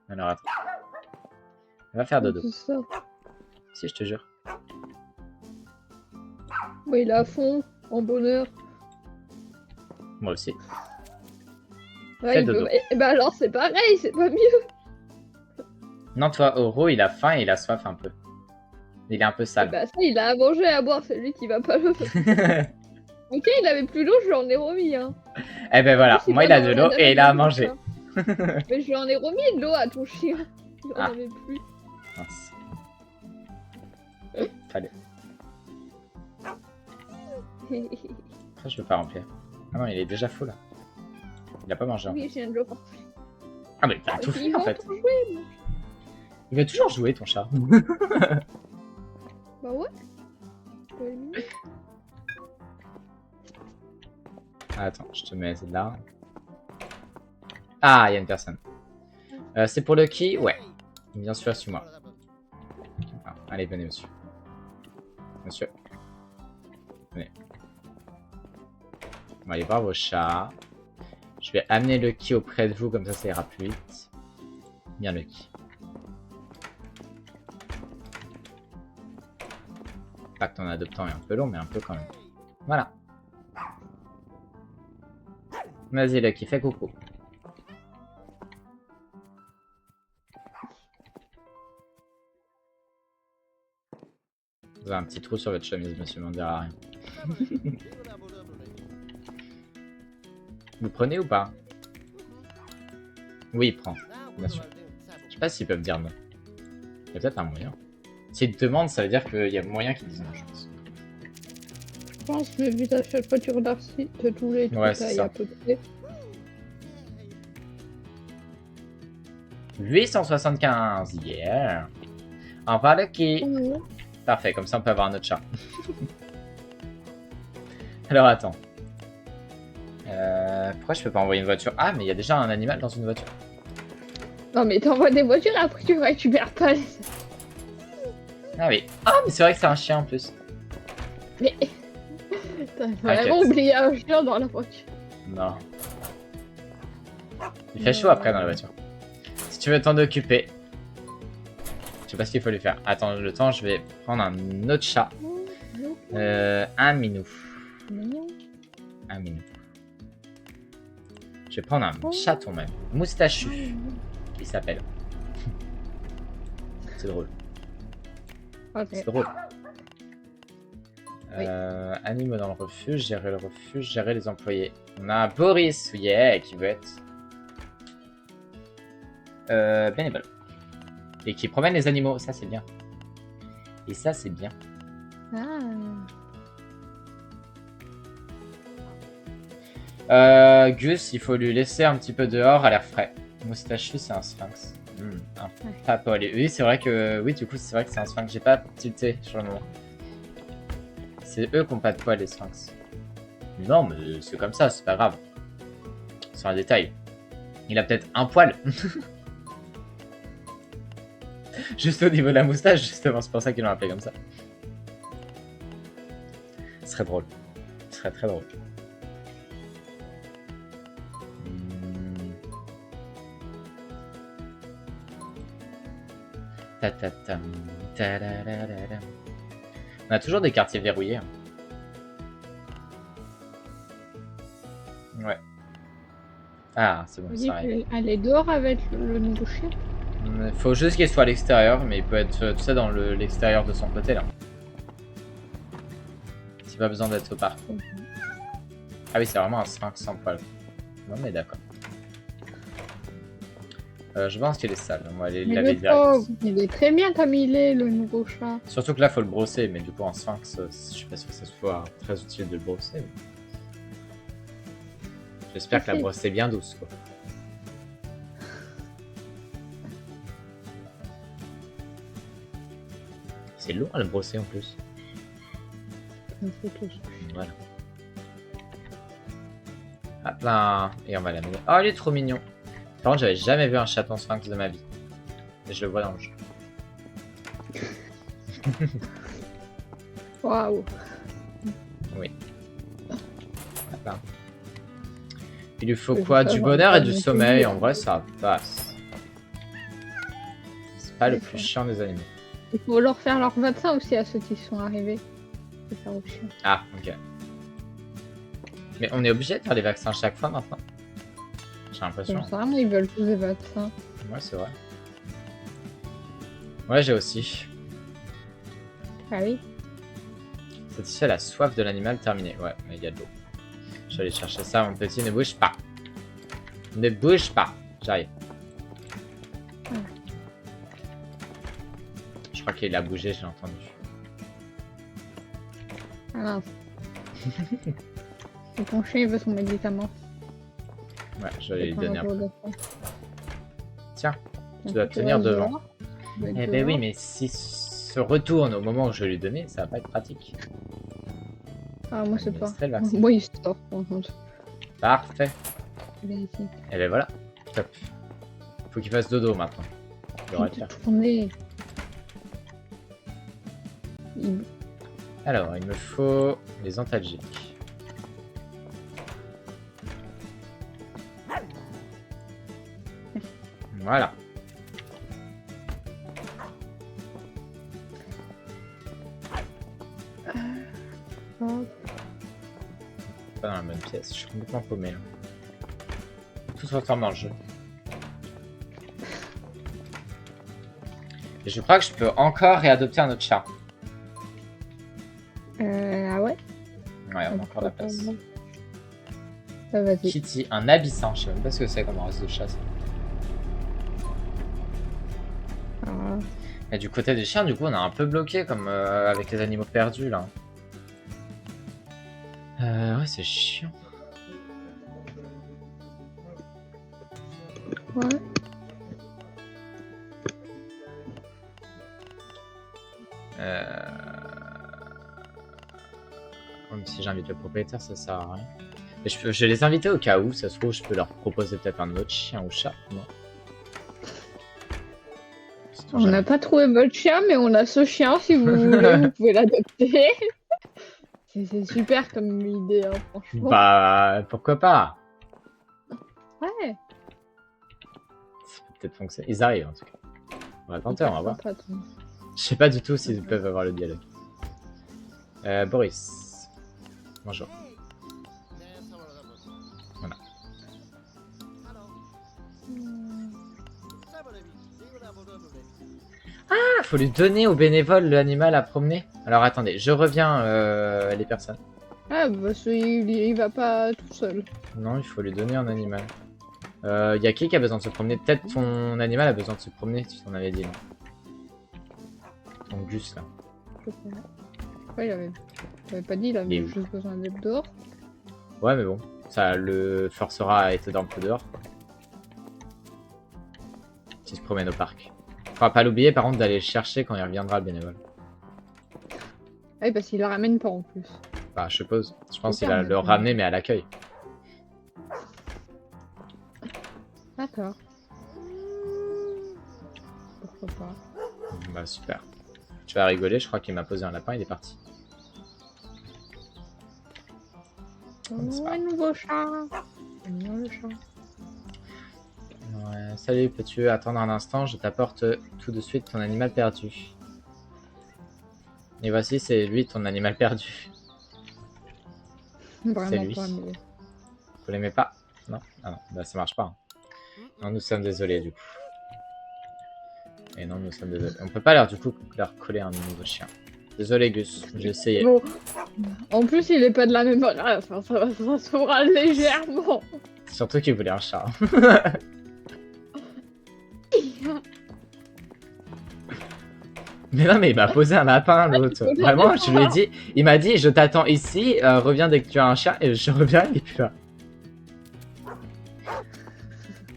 Alors attends. Il va faire dodo. C'est ça. Si, je te jure. Ouais, il est à fond, en bonheur. Moi aussi. Ouais, Fais il dodo. peut... Eh ben alors c'est pareil, c'est pas mieux. Non, toi, Oro, il a faim et il a soif un peu. Il est un peu Eh sale. ben ça, il a à manger et à boire, c'est lui qui va pas le faire. Ok, il avait plus d'eau, je lui en ai remis. Hein. Eh ben voilà, moi il a de l'eau et il a à manger. Mais je lui en ai remis de l'eau à ton chien. Il en Ah. avait plus. Mince. Fallait. Après, je veux pas remplir. Ah non, il est déjà fou là. Il a pas mangé. Oui, je viens de le voir. Ah mais t'as tout fait en fait. Jouer, moi. Il va toujours jouer ton chat. Bah ouais. Ouais, mignon. Attends, je te mets là. Ah, il y a une personne. C'est pour le qui? Ouais. Bien sûr, suis-moi. Ah, allez, venez, monsieur. Monsieur. Venez. On va aller voir vos chats. Je vais amener le qui auprès de vous, comme ça ira plus vite. Bien le qui. Pas que ton adoptant est un peu long, mais un peu quand même. Voilà. Vas-y, Lucky, fais coucou. Vous avez un petit trou sur votre chemise, monsieur, m'en dira rien. Vous prenez ou pas? Oui, il prend, bien sûr. Je sais pas s'ils peuvent dire non. Il y a peut-être un moyen. S'ils te demandent, ça veut dire qu'il y a moyen qu'ils disent non, je pense. Je pense, mais vu à chaque fois tu regardes si de tous les trucs Ouais, là, c'est il y ça. a à peu près. 875, yeah. Enfin, le qui. Ouais. Parfait, comme ça on peut avoir notre chat. Alors attends. Pourquoi je peux pas envoyer une voiture? Ah, mais il y a déjà un animal dans une voiture. Non mais t'envoies des voitures après tu récupères pas les... Ah oui. Ah, mais c'est vrai que c'est un chien en plus. Mais... T'as vraiment oublié un chien dans la voiture. Non. Il fait chaud après dans la voiture. Si tu veux t'en occuper. Je sais pas ce qu'il faut lui faire. Attends le temps, je vais prendre un autre chat. Un minou. Un minou. Je vais prendre un chaton même. Moustachu. Il s'appelle. C'est drôle. C'est drôle. Animaux dans le refuge, gérer le refuge, gérer les employés. On a Boris, yeah, qui veut être bénévole. Et qui promène les animaux, ça c'est bien. Et ça c'est bien. Gus, il faut lui laisser un petit peu dehors à l'air frais. Moustachu, c'est un sphinx. Pas Paul. Oui, c'est vrai que... Oui, du coup, c'est vrai que c'est un sphinx. J'ai pas tilté sur le moment. C'est eux qui ont pas de poils, les sphinx. Non, mais c'est comme ça, c'est pas grave. C'est un détail. Il a peut-être un poil. Juste au niveau de la moustache, justement, c'est pour ça qu'ils l'ont appelé comme ça. Ce serait drôle. Ce serait très drôle. Ta-ta-tam, ta-la-la-la-la. On a toujours des quartiers verrouillés. Hein. Ouais. Ah, c'est bon, Vous ça dites arrive. qu'elle est dehors avec le nouveau chien. Il faut juste qu'il soit à l'extérieur, mais il peut être, tu sais, dans l'extérieur de son côté, là. C'est pas besoin d'être au parc. Ah oui, c'est vraiment un sphinx sans poil. Non, mais d'accord. Je pense qu'il est sale. On va aller Mais laver le direct. pauvre, il est très bien comme il est, le nouveau chat. Surtout que là, faut le brosser, mais du coup, en sphinx, je suis pas sûr que ça soit très utile de le brosser. Mais... J'espère que la brosse est bien douce, quoi. C'est lourd à le brosser en plus. Voilà. Hop là. Et on va l'amener. Oh, il est trop mignon. Par contre, j'avais jamais vu un chaton sphinx de ma vie. Et je le vois dans le jeu. Waouh. Oui. Hop là. Il lui faut Je quoi? sais Du pas, bonheur et du mais sommeil. c'est En vrai, ça passe. C'est pas le plus chiant des animaux. Il faut leur faire leur vaccin aussi à ceux qui sont arrivés. C'est faire aux chiens. Ah, ok. Mais on est obligé de faire les vaccins chaque fois maintenant? J'ai l'impression. C'est ça, mais ils veulent tous des vaccins. Ouais, c'est vrai. Ouais, j'ai aussi. Ah oui. Satisfait la soif de l'animal terminée. Ouais, mais il y a de l'eau. Je vais aller chercher ça, mon petit. Ne bouge pas. Ne bouge pas. J'arrive. Je crois qu'il a bougé, j'ai entendu. Ah mince. Et ton chien il veut son médicament. Ouais, je vais lui C'est pas donner un un peu. gros Tiens, Donc, dois tu tenir restes devant. dehors. Tu vas être Eh ben dehors. oui, mais s'il se retourne au moment où je vais lui donner, ça va pas être pratique. Ah, moi c'est Mais pas. c'est le vaccin. Moi il sort par contre. Parfait. Il est ici. Et ben voilà. Top. Faut qu'il fasse dodo maintenant. Il devrait le faire. Tourner. Il... Alors, il me faut les antalgiques. Voilà. Oh. Pas dans la bonne pièce, je suis complètement paumé là. Tout se transforme dans le jeu. Et je crois que je peux encore réadopter un autre chat. Ah ouais. Ouais, on a encore la place. Ah, vas-y. Kitty, un abyssant, je sais même pas ce que c'est comme race de chat. Ça. Ah. Et du côté des chiens, du coup, on a un peu bloqué comme avec les animaux perdus là. Ouais, c'est chiant. Ouais. Même si j'invite le propriétaire, ça sert à rien. Mais je vais les inviter au cas où, ça se trouve, je peux leur proposer peut-être un autre chien ou chat. Non. On n'a pas trouvé votre chien, mais on a ce chien. Si vous voulez, vous pouvez l'adopter. C'est super comme idée, hein, franchement. Bah, pourquoi pas? Ouais. Ça peut peut-être fonctionner. Ils arrivent en tout cas. On va tenter, on va voir. Sympa, toi. Je sais pas du tout s'ils peuvent avoir le dialogue. Boris. Bonjour. Voilà. Ah, faut lui donner au bénévole l'animal à promener. Alors attendez, je reviens les personnes. Ah, bah, il va pas tout seul. Non, il faut lui donner un animal. Y a qui a besoin de se promener? Peut-être ton animal a besoin de se promener, si t'en avais dit. Non. Ton Gus là. Je sais pas. Ouais, il avait pas dit, il Il est avait où? juste besoin d'être dehors. Ouais, mais bon, ça le forcera à être un peu dehors. Quoi. S'il se promène au parc. Faudra pas l'oublier par contre d'aller le chercher quand il reviendra le bénévole. Ah oui, parce qu'il le ramène pas en plus. Bah, je suppose. Je pense C'est qu'il va bien, le mais- ramener, mais à l'accueil. Ah, D'accord. Pourquoi pas. Bah super. Tu vas rigoler, je crois qu'il m'a posé un lapin, il est parti. Oh, un nouveau chat. J'aime bien le chat. Ouais, salut, peux-tu attendre un instant? Je t'apporte tout de suite ton animal perdu. Et voici, c'est lui ton animal perdu. Vraiment lui. pas, mais... Vous l'aimez pas? Non? Ah non, bah ça marche pas. Hein. Non, nous sommes désolés du coup. Et non, nous sommes désolés. On peut pas du coup leur coller un nouveau chien. Désolé Gus, j'ai essayé. Bon. En plus, il est pas de la même race, hein, ça se fera légèrement. Surtout qu'il voulait un chat. Mais non, mais il m'a posé un lapin l'autre. Vraiment, je lui ai dit, il m'a dit, je t'attends ici, reviens dès que tu as un chat, et je reviens, il est plus là.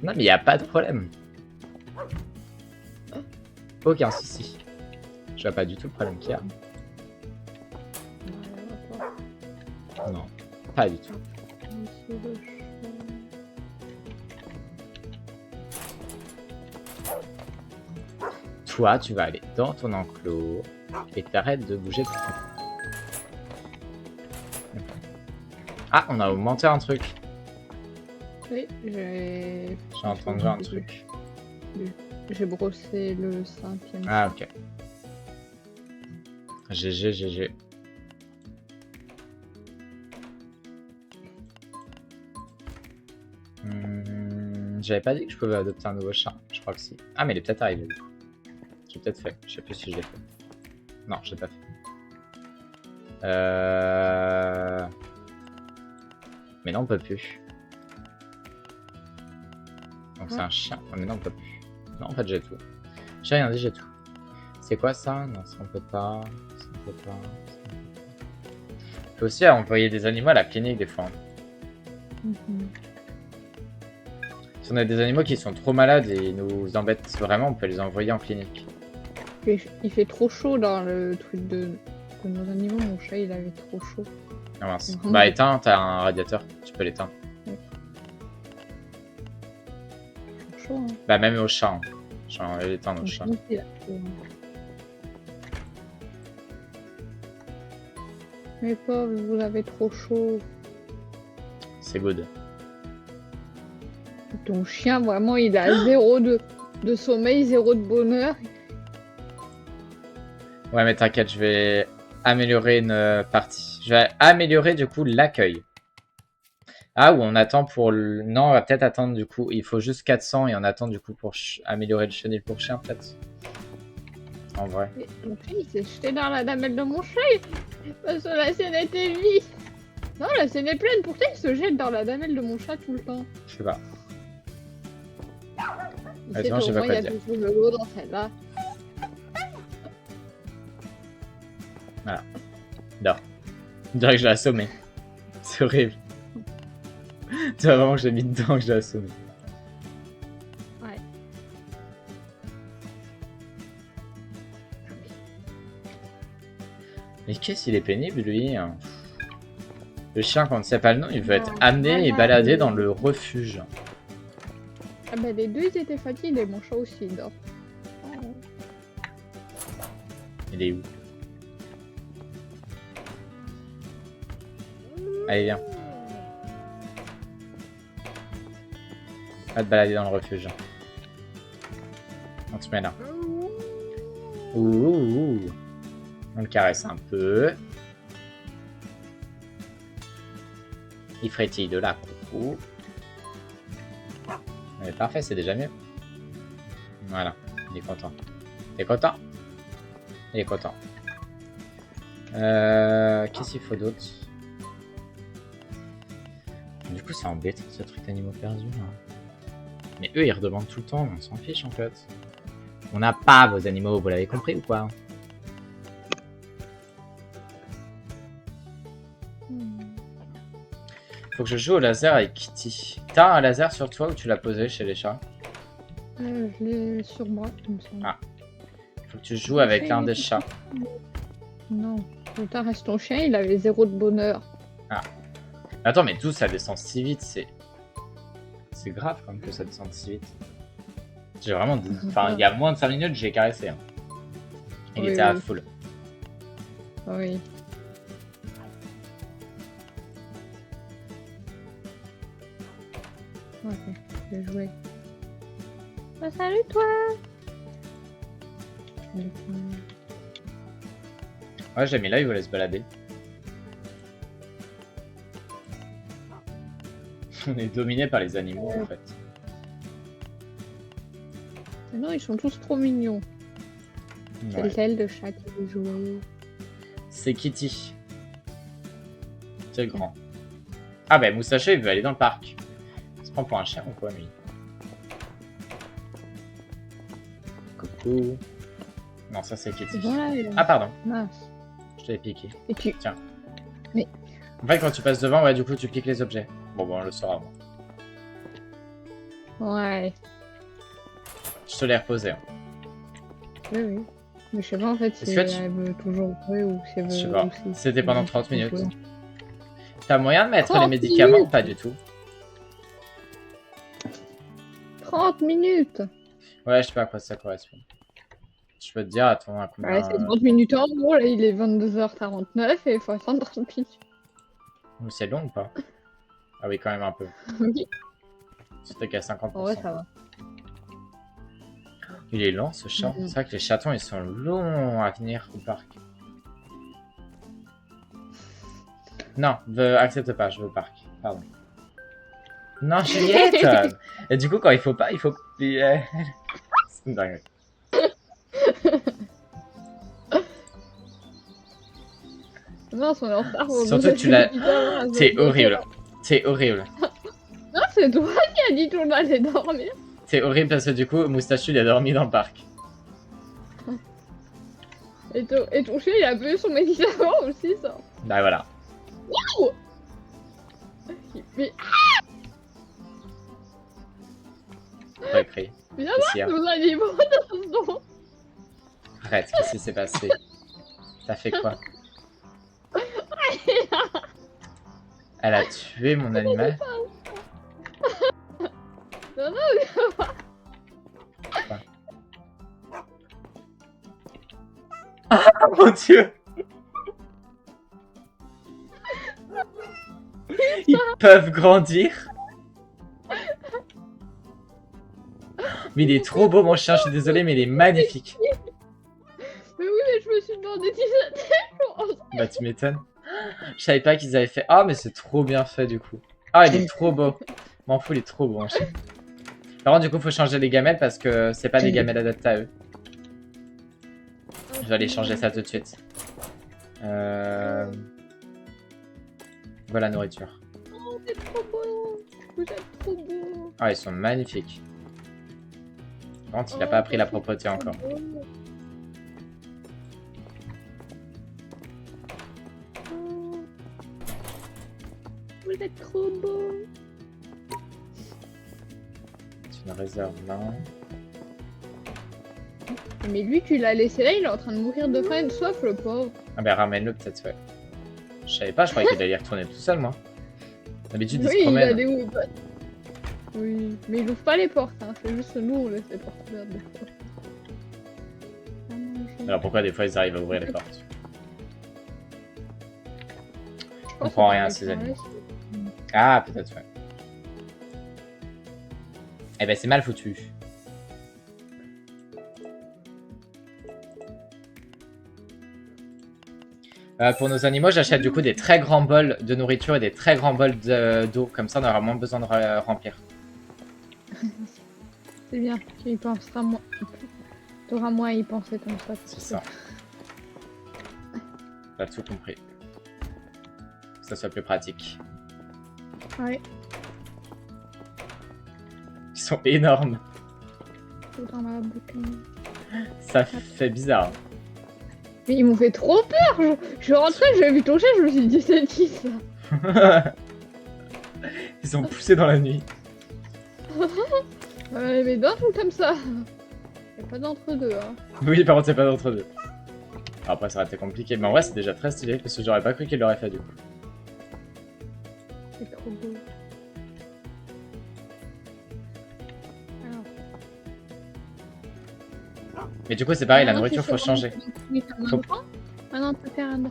Non, mais il n'y a pas de problème. Aucun souci. Je vois pas du tout le problème qu'il y a. Non, pas du tout. Toi, tu vas aller dans ton enclos et t'arrêtes de bouger de tout. Ah, on a augmenté un truc. Oui, j'ai entendu un truc. J'ai brossé le 5e. Ah, ok. GG, GG. J'avais pas dit que je pouvais adopter un nouveau chat. Je crois que si. Ah, mais il est peut-être arrivé du coup. J'ai peut-être fait. Je sais plus si je l'ai fait. Non, je l'ai pas fait. Mais non, on peut plus. Donc c'est un chien. Oh, mais non, on peut plus. Non, en fait, j'ai tout. J'ai rien dit, j'ai tout. C'est quoi ça? Non, ça on peut pas. Ça on peut pas. On peut aussi envoyer des animaux à la clinique des fois. Si on a des animaux qui sont trop malades et nous embêtent vraiment, on peut les envoyer en clinique. Il fait trop chaud dans le truc de nos animaux. Mon chat, il avait trop chaud. Ah mince. Bah éteins, t'as un radiateur, tu peux l'éteindre. Trop chaud, hein. Bah même au chat. Hein. Genre, l'éteindre au chat. Mais pauvre, vous avez trop chaud. C'est good. Ton chien, vraiment, il a 0 de sommeil, 0 de bonheur. Ouais, mais t'inquiète, je vais améliorer une partie. Je vais améliorer du coup l'accueil. Ah, ou on attend pour le... Non, on va peut-être attendre du coup. Il faut juste 400 et on attend du coup pour améliorer le chenil pour chien, peut-être. En vrai. Et ton chien, il s'est jeté dans la damelle de mon chat parce que la scène était vide. Non, la scène est pleine. Pourquoi il se jette dans la damelle de mon chat tout le temps? Je sais pas. Il Attends, sait qu'au je sais pas moins, quoi il y a dire. toujours de l'eau dans celle-là. Voilà. Dors. On dirait que je l'ai assommé. C'est horrible. Tu vois vraiment que j'ai mis dedans que je l'ai assommé. Ouais. Mais qu'est-ce qu'il est pénible lui hein. Le chien, quand on ne sait pas le nom, il veut être amené et baladé dans le refuge. Ah bah les deux ils étaient fatigués, mon chat aussi il dort. Il est où? Allez, viens. Va te balader dans le refuge. On te met là. Ouh. On le caresse un peu. Il frétille de là, coucou. Mais parfait, c'est déjà mieux. Voilà, il est content. T'es content? Il est content. Qu'est-ce qu'il faut d'autre? Du coup, c'est embêtant ce truc d'animaux perdus. Hein. Mais eux, ils redemandent tout le temps, on s'en fiche en fait. On n'a pas vos animaux, vous l'avez compris ou quoi? Faut que je joue au laser avec Kitty. T'as un laser sur toi ou tu l'as posé chez les chats? Je l'ai sur moi, il me semble. Ah. Faut que tu joues avec l'un des chats. Non. Putain, reste ton chien, il avait 0 de bonheur. Ah. Attends, mais d'où ça descend si vite? C'est C'est grave quand même que ça descende si vite. J'ai vraiment... Enfin, il y a moins de 5 minutes, j'ai caressé. Hein. Il Oui, était à oui. full. Oui. Ok, je vais jouer. Bah, salut toi. Ouais, j'ai mis là, il voulait se balader. On est dominé par les animaux en fait. Non, ils sont tous trop mignons. C'est Ouais. lequel de chat qui veut jouer? C'est Kitty. C'est le grand. Ah bah Moustaché, il veut aller dans le parc. Il se prend pour un chien ou quoi lui? Coucou. Non, ça c'est Kitty. Ouais, Ah pardon, mince. je t'avais piqué. Et tu... Tiens. Mais... En fait, quand tu passes devant, ouais, du coup, tu piques les objets. Bon, on le saura, moi. Ouais. Je te l'ai reposé. Hein. Oui, oui. Mais je sais pas en fait si Est-ce que tu- elle veut toujours jouer ou si elle veut... Je sais pas. ou si- C'était pendant si- 30 si- minutes. si- T'as moyen de mettre 30 les médicaments ou minutes. pas du tout? 30 minutes. Ouais, je sais pas à quoi ça correspond. Je peux te dire, attends, à combien... Ouais, c'est 30 minutes en gros, là il est 22h49 et il faut attendre 30 minutes. C'est long ou pas? Ah oui, quand même un peu. Oui, C'était qu'à 50%. en vrai ça va. Il est lent ce chat. Mhm. C'est vrai que les chatons ils sont longs à venir au parc. Non, accepte pas, je veux au parc. Pardon. Non, Juliette. Et du coup, quand il faut pas, il faut. C'est une dinguerie. Non, on est en retard. pour Surtout deux que tu l'as- épisodes, T'es donc- horrible. T'es horrible. Non, c'est toi qui as dit qu'on allait dormir. T'es horrible parce que du coup, Moustachu il a dormi dans le parc. Et ton chien il a bu son médicament aussi, ça. Bah voilà. Mais Pas écrit. viens Qu'est-ce qu'il y a? nous animaux dans ce Arrête, qu'est-ce qui s'est passé? T'as fait quoi? Elle a tué mon animal? Non, non, Oh mon dieu! Ils peuvent grandir? Mais il est trop beau mon chien, je suis désolé, mais il est magnifique. mais oui, mais je me suis demandé si c'était... Bah tu m'étonnes. Je savais pas qu'ils avaient fait... Ah mais c'est trop bien fait du coup. Ah il est trop beau. M'en fous, il est trop beau mon chien. Par contre du coup faut changer les gamelles parce que c'est pas des gamelles adaptées à eux. Je vais aller changer ça tout de suite. Voilà la nourriture. Oh, c'est trop beau. Vous êtes trop beau. Ah ils sont magnifiques. Par contre il a pas appris la propreté encore. Vous êtes trop beau. C'est une réserve là. Mais lui, tu l'as laissé là, il est en train de mourir de faim et de soif, le pauvre. Ah bah ramène-le peut-être, ouais. Je savais pas, je croyais qu'il allait y retourner tout seul moi. D'habitude il Oui, se il a promène. des oups. Oui, mais il ouvre pas les portes, hein. C'est juste nous, on laisse les portes ouvertes des fois. Alors pourquoi des fois ils arrivent à ouvrir les portes? Je comprends rien à ces animaux. Ah peut-être ouais. Eh ben c'est mal foutu. Pour nos animaux, j'achète du coup des très grands bols de nourriture et des très grands bols d'eau. Comme ça, on aura moins besoin de remplir. C'est bien, tu y penseras moins. T'auras moins à y penser comme ça. C'est ça. T'as tout compris. Que ça soit plus pratique. Ouais, Ils sont énormes. tout dans la boucle. Ça fait bizarre. Mais ils m'ont fait trop peur. Je suis rentrée, j'ai vu ton chat, je me suis dit c'est qui ça? Ils sont poussés dans la nuit. Mais d'un tout comme ça. Y'a pas d'entre deux, hein. Oui, par contre, c'est pas d'entre deux. Après, ça aurait été compliqué. Mais en vrai, c'est déjà très stylé parce que j'aurais pas cru qu'il l'aurait fait du coup. C'est trop beau. Mais du coup, c'est pareil, la Ah non, nourriture, c'est faut sur changer. Faut, Ah non, t'as fait un.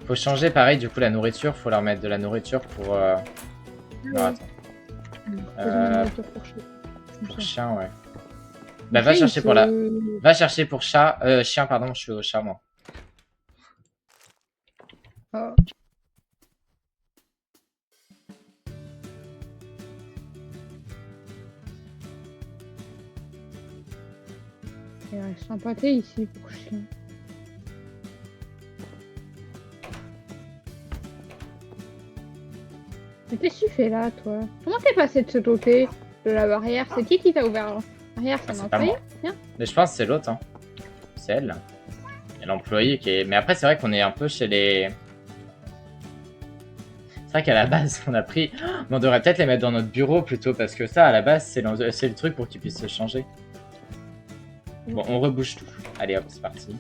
faut changer, pareil, du coup, la nourriture, faut leur mettre de la nourriture pour... Non, attends. Nourriture pour chat. Pour chien, ouais. Bah, va Chat, il chercher pour la... se- Va chercher pour chat... chien, pardon, je suis au chat, moi. Ah. Il reste un pâté ici pour chien. Mais qu'est-ce que tu fais là, toi? Comment t'es passé de ce côté de la barrière? C'est qui t'a ouvert la barrière? Ah, C'est un c'est pas employé? moi. Tiens. Mais je pense que c'est l'autre, hein. C'est elle. Et l'employé qui est... Mais après, c'est vrai qu'on est un peu chez les... C'est vrai qu'à la base, on a pris... Mais on devrait peut-être les mettre dans notre bureau plutôt, parce que ça, à la base, c'est le truc pour qu'ils puissent se changer. Bon, on rebouche tout. Allez hop, c'est parti.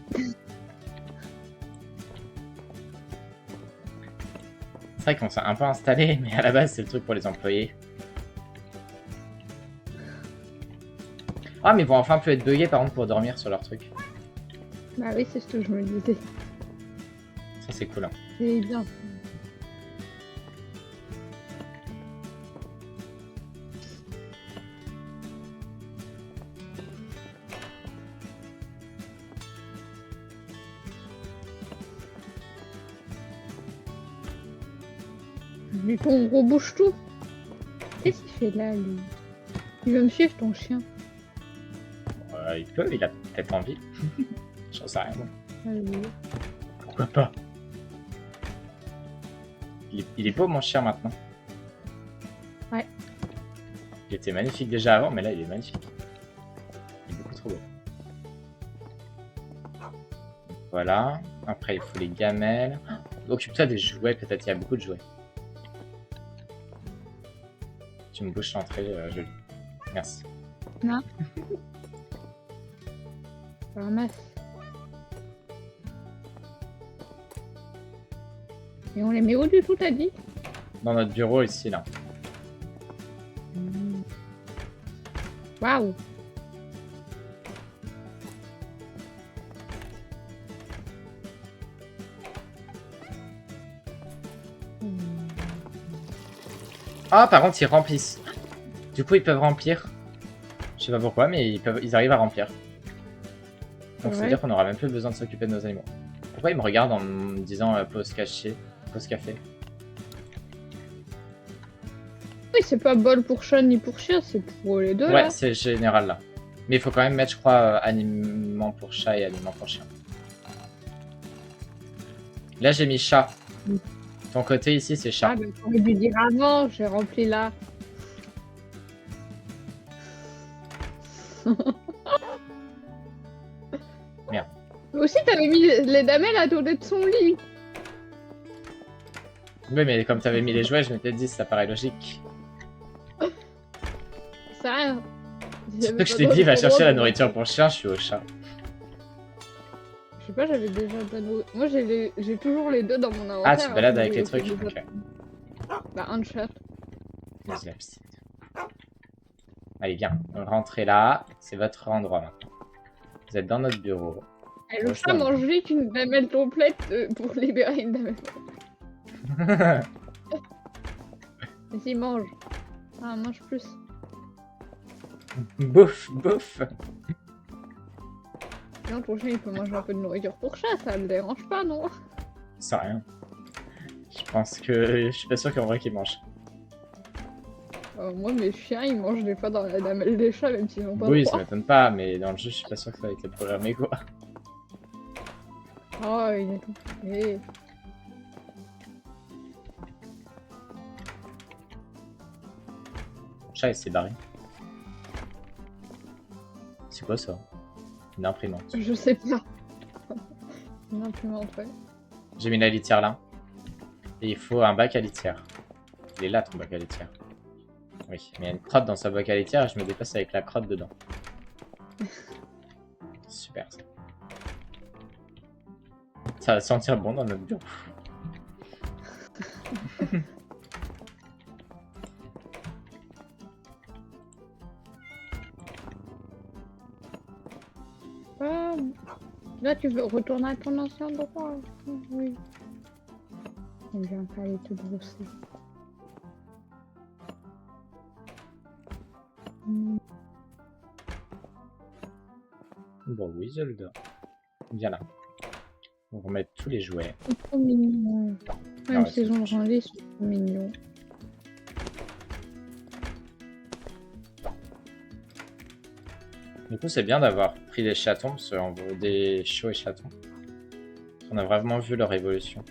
C'est vrai qu'on s'est un peu installé, mais à la base, c'est le truc pour les employés. Ah, mais ils vont enfin plus être buggés, par contre, pour dormir sur leur truc. Bah oui, c'est ce que je me disais. Ça, c'est cool, hein. C'est bien. Du coup, on rebouche tout. Qu'est-ce qu'il fait là, lui? Il veut me suivre, ton chien. Il peut, il a peut-être envie. J'en sais rien, moi. Allez. Pourquoi pas? Il est beau, mon chien, maintenant. Ouais. Il était magnifique déjà avant, mais là, il est magnifique. Il est beaucoup trop beau. Voilà. Après, il faut les gamelles. Occupe-toi des jouets, peut-être. Il y a beaucoup de jouets. Tu me bouches l'entrée, jolie. Merci. Non. Je ramasse. Et on les met où du tout, t'as dit? Dans notre bureau, ici, là. Waouh. Ah, par contre, ils remplissent. Du coup, ils peuvent remplir. Je sais pas pourquoi, mais ils arrivent à remplir. Donc, ça veut Ouais. dire qu'on aura même plus besoin de s'occuper de nos animaux. Pourquoi ils me regardent en me disant pause cachée, pause café? Oui, c'est pas bol pour chat ni pour chien, c'est pour les deux Ouais, là. c'est général là. Mais il faut quand même mettre, je crois, aliment pour chat et aliment pour chien. Là, j'ai mis chat. Ton côté ici, c'est chat. Ah, bah, t'aurais dû dire avant, j'ai rempli là. Merde. Aussi, t'avais mis les damelles à côté de son lit. Oui, mais comme t'avais mis les jouets, je m'étais dit, ça paraît logique. Ça rien. C'est que je t'ai dit, va chercher la nourriture pour chien, je suis au chat. Je sais pas, j'avais déjà de la nourriture. Moi, j'ai toujours les deux dans mon inventaire. Ah, tu te balades hein, avec les j'ai trucs. déjà- Ok. Bah, un chat. Vas-y, la petite. Allez, viens. Rentrez là. C'est votre endroit maintenant. Vous êtes dans notre bureau. Et le chat mange vite une damelle complète pour libérer une damelle. Vas-y, mange. Ah, mange plus. Bouffe, bouffe. Sinon, ton chien, il peut manger un peu de nourriture pour chat, ça le dérange pas, non? C'est rien. Je pense que... Je suis pas sûr qu'en vrai qu'il mange. Moi, mes chiens, ils mangent des fois dans la damelle des chats, même s'ils n'ont pas Oui, le ça droit. m'étonne pas, mais dans le jeu, je suis pas sûr que ça a été programmé, quoi. Oh, il est tout. Eh. Le chat, il s'est barré. C'est quoi ça? Une imprimante. Je sais pas. Une imprimante, ouais. J'ai mis la litière là. Et il faut un bac à litière. Il est là, ton bac à litière. Oui, mais il y a une crotte dans sa bac à litière et je me déplace avec la crotte dedans. Super ça. Ça va sentir bon dans notre bureau. Ah, là, tu veux retourner à ton ancien endroit? Oui. On vient pas aller te brosser. Bon, oui, Zelda. Viens là. On va remettre tous les jouets. C'est trop mignon. Même ouais, s'ils c'est ont chouette. rangé, c'est trop mignon. Du coup, c'est bien d'avoir pris des chatons, parce qu'on veut des chiots et chatons. On a vraiment vu leur évolution.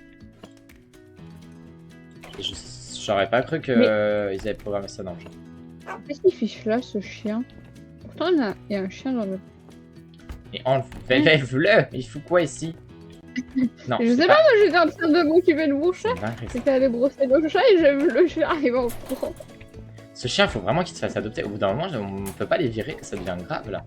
J'aurais pas cru qu'ils avaient programmé ça dans le jeu. Qu'est-ce qu'il fiche là, ce chien? Pourtant, il y a un chien dans le... Et enlève-le! Il fout quoi ici? Non, Je sais pas, moi j'étais en train de m'occuper de mon chat. c'est dingue, ça. J'étais allé brosser le chat et j'ai vu le chien arriver en courant. Ce chien, faut vraiment qu'il se fasse adopter. Au bout d'un moment, on peut pas les virer, ça devient grave là.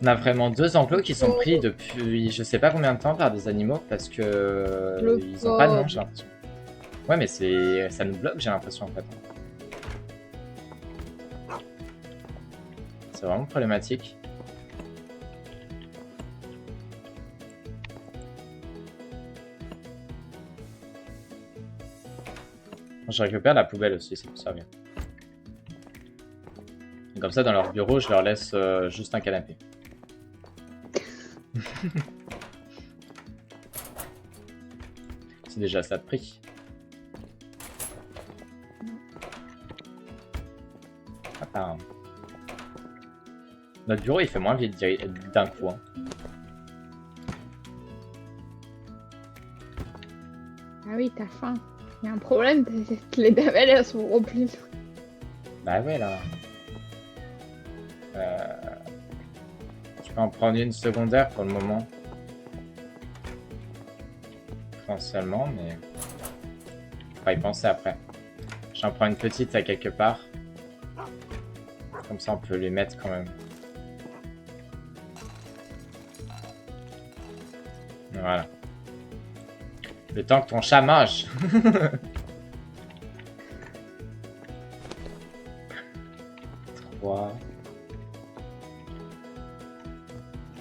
On a vraiment 2 enclos qui sont pris depuis je sais pas combien de temps par des animaux parce que ils ont pas de nom, j'ai l'impression. Ouais, mais ça nous bloque, j'ai l'impression en fait. C'est vraiment problématique. Je récupère la poubelle aussi, ça peut servir. Et comme ça, dans leur bureau, je leur laisse juste un canapé. C'est déjà ça de prix. Attends. Notre bureau, il fait moins vite d'un coup. Hein. Ah oui, t'as faim. Il y a un problème, les damelles elles sont remplies. Bah ouais, là. Je peux en prendre une secondaire pour le moment. Potentiellement, mais... On va y penser après. J'en prends une petite à quelque part. Comme ça, on peut les mettre quand même. Voilà. Le temps que ton chat mange. Trois.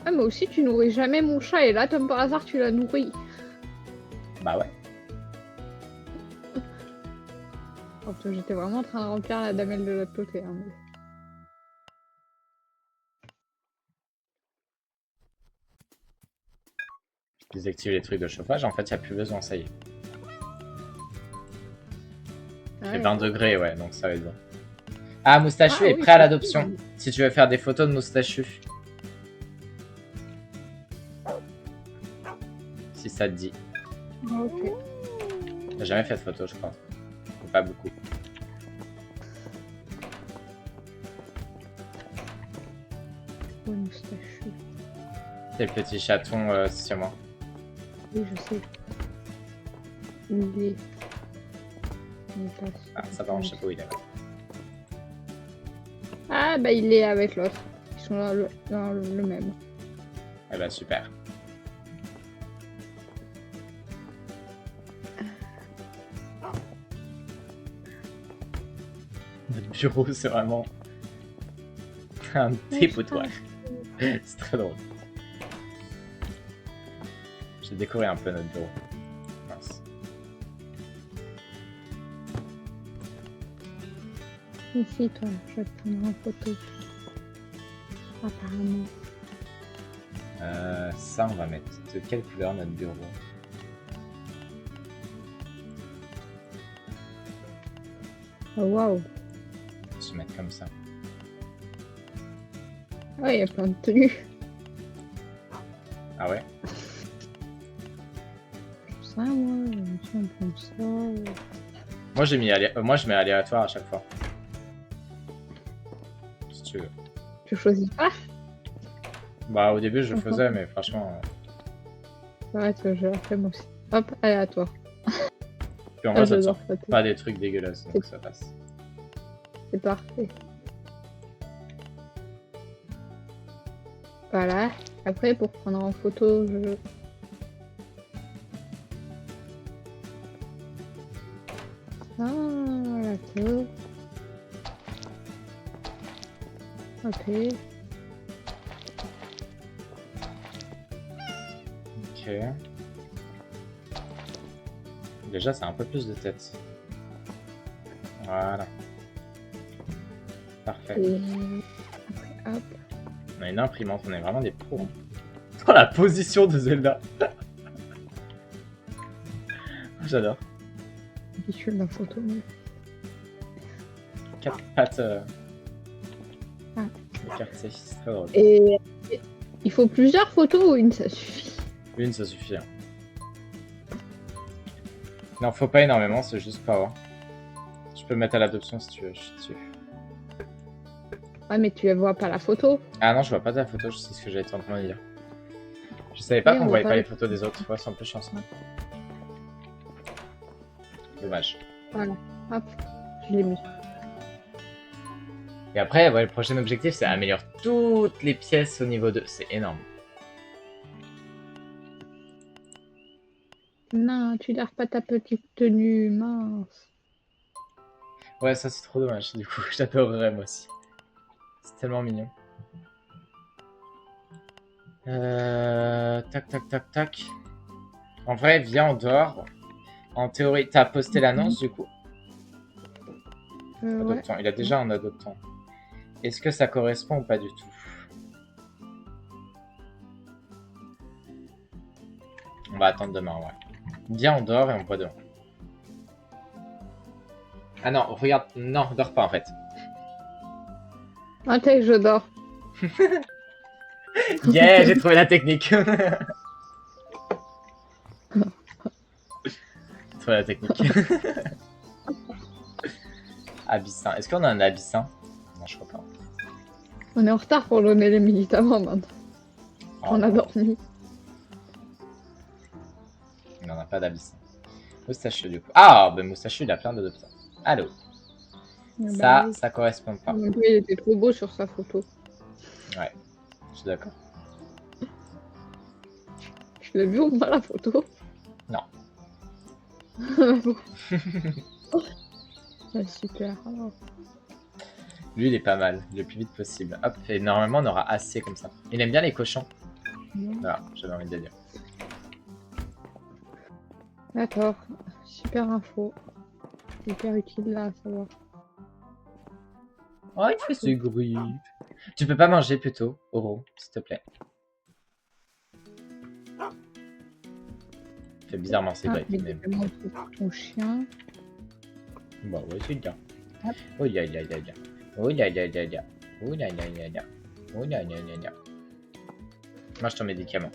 Ah, mais aussi, tu nourris jamais mon chat et là, comme par hasard, tu l'as nourri. Bah ouais. Oh, j'étais vraiment en train de remplir la damelle de l'autre côté. Hein, mais... Je désactive les trucs de chauffage. En fait, il n'y a plus besoin, ça y est. Il fait 20 degrés, ouais, donc ça va être bon. Ah, Moustachu est prêt à l'adoption. Si tu veux faire des photos de Moustachu. Si ça te dit. Ok. J'ai jamais fait de photos, je crois. Ou pas beaucoup. Oh, Moustachu. C'est le petit chaton sur moi. Oui, je sais. Il est... Ah, ça va, je sais pas où il est. Ah, bah il est avec l'autre. Ils sont dans le même. Eh bah, super. Notre bureau, c'est vraiment un dépotoir. C'est très drôle. J'ai décoré un peu notre bureau. Mince. Ici, toi, je vais te prendre en photo. Apparemment. Ça, on va mettre de quelle couleur notre bureau? Oh, waouh. On va se mettre comme ça. Ah, il y a plein de tenues. Ah ouais? Ça, moi, je me prends ça. Moi, je mets aléatoire à chaque fois. Si tu veux. Tu choisis pas? Bah, au début, je le faisais, mais franchement... Ouais, tu vois, je la fais moi aussi. Hop, aléatoire. Puis en vrai, ça j'adore sort ça. pas des trucs dégueulasses, donc ça passe. C'est parfait. Voilà. Après, pour prendre en photo, je... Ah, d'accord. Ok. Ok. Déjà, c'est un peu plus de tête. Voilà. Parfait. Et... Hop. On a une imprimante, on est vraiment des pros. Hein. Oh, la position de Zelda. J'adore. Je la photo. Mais... 4 pattes. Ah. Écartées, c'est très drôle. Et il faut plusieurs photos ou une, ça suffit? Une, ça suffit. Hein. Non, faut pas énormément, c'est juste pas avoir. Je peux mettre à l'adoption si tu veux, je suis dessus. Ouais, mais tu vois pas la photo. Ah non, je vois pas ta photo, je sais ce que j'étais en train de dire. Je savais pas Oui, qu'on on voyait voit pas pas les photos des autres, ouais, c'est un peu chiant ça. Dommage. Voilà. Hop. Je l'ai mis. Et après, ouais, le prochain objectif, c'est améliorer toutes les pièces au niveau 2. C'est énorme. Non, tu gardes pas ta petite tenue, mince. Ouais, ça c'est trop dommage, du coup, j'adorerais moi aussi. C'est tellement mignon. Tac, tac, tac, tac. En vrai, viens en dehors. En théorie, t'as posté l'annonce du coup. Ouais. Adoptant. Il a déjà un adoptant. Est-ce que ça correspond ou pas du tout? On va attendre demain, ouais. Viens en dehors et on voit demain. Ah non, regarde. Non, dors pas en fait. Attends, je dors. Yeah, j'ai trouvé la technique. J'ai trouvé la technique. Abyssin. Est-ce qu'on a un abyssin? Non, je crois pas. On est en retard pour donner les médicaments maintenant. Oh, On a dormi. Il n'en a pas d'abyssin. Moustachu du coup. Ah, ben Moustachu il a plein d'adoptants. Allô. Ça, ça correspond pas. Il était trop beau sur sa photo. Ouais, je suis d'accord. Je l'ai vu au moins la photo. Non. Ouais, super. Alors. Lui, il est pas mal, le plus vite possible. Hop, et normalement, on aura assez comme ça. Il aime bien les cochons. Voilà, j'avais envie de le dire. D'accord. Super info. Hyper utile là à savoir. Oh, il fait ce grippe. Tu peux pas manger plutôt, Oro, s'il te plaît. Il fait bizarrement ses grippes. Mais... ton chien. Bah ouais, c'est bien. Oh ya ya ya ya. Oh ya ya ya ya. Oh ya ya ya ya. Oh ya ya ya ya. Mange ton médicament.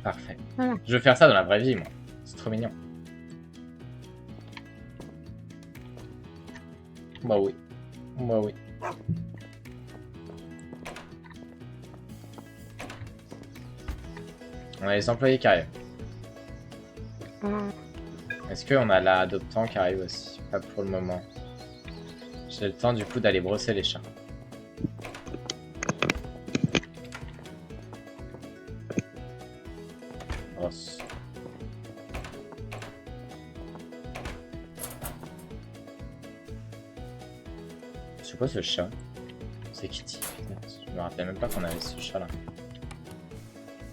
Parfait. Voilà. Je veux faire ça dans la vraie vie, moi. C'est trop mignon. Bah oui. Bah oui. On a les employés qui arrivent. Ah. Est-ce qu'on a l'adoptant qui arrive aussi? Pas pour le moment. J'ai le temps du coup d'aller brosser les chats. Brosse. C'est quoi ce chat? C'est Kitty. Je me rappelle même pas qu'on avait ce chat là.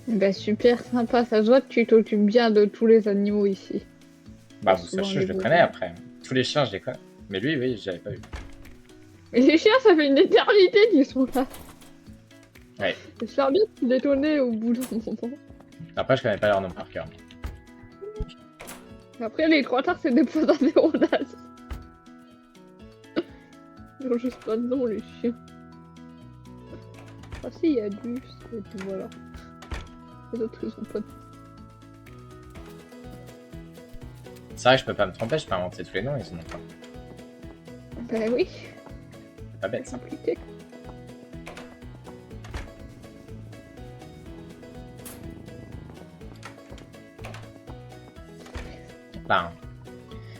Bah super sympa, ça se voit que tu t'occupes bien de tous les animaux ici. Bah vous sachez, je le connais après. Tous les chiens je les connais. Mais lui oui, j'avais pas vu. Mais les chiens, ça fait une éternité qu'ils sont là. Ouais. J'espère bien qu'ils détonnaient au bout d'un moment. Après je connais pas leur nom par cœur. Après les trois quarts c'est des points d'audace. Ils ont juste pas de nom les chiens. Ah si, il y a du... et puis voilà. Les autres ils ont pas de... C'est vrai que je peux pas me tromper, je peux inventer tous les noms, ils en ont pas. Bah oui, C'est pas bête c'est ça. compliqué. Enfin,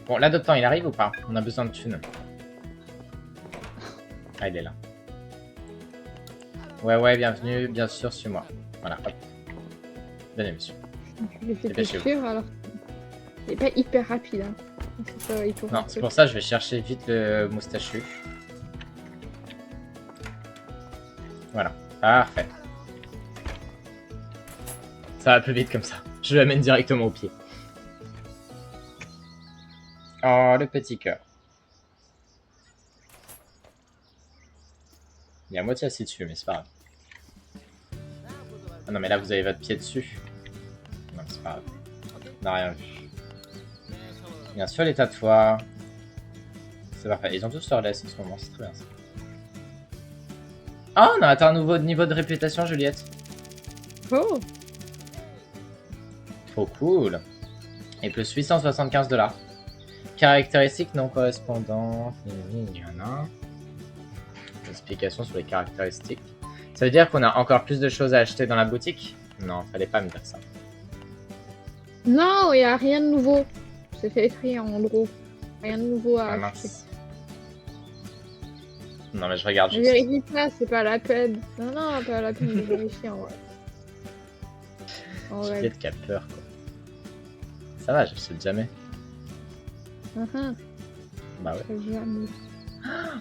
bon, l'adoptant il arrive ou pas? On a besoin de thunes. Ah, il est là. Ouais, ouais, bienvenue, bien sûr, suis-moi. Voilà, hop. Venez, monsieur. Je l'ai fait Dépêchez-vous. suivre alors. Il est pas hyper rapide hein. Ça va, il faut Non, c'est pour ça que je vais chercher vite le moustachu. Voilà, parfait. Ça va plus vite comme ça. Je l'amène directement au pied. Oh, le petit cœur. Il y a moitié assis dessus, mais c'est pas grave. Ah non, mais là, vous avez votre pied dessus. Non, c'est pas grave. On n'a rien vu. Bien sûr, les tatouages. C'est parfait. Ils ont tous leur laisse en ce moment, c'est très bien ça. Ah, on a atteint un nouveau niveau de réputation, Juliette. Oh. Trop cool. Et plus 875 $. Caractéristiques non correspondantes. Il y en a. Explication sur les caractéristiques. Ça veut dire qu'on a encore plus de choses à acheter dans la boutique? Non, fallait pas me dire ça. Non, il n'y a rien de nouveau. C'est fait écrit en gros. Rien de nouveau à Ah acheter. mince. Non mais je regarde Je juste. vérifie pas, c'est pas la peine. Non, pas la peine de vérifier en vrai. En vrai. Juliette qui a peur quoi. Ça va, j'achète jamais. Bah ouais. Jamais.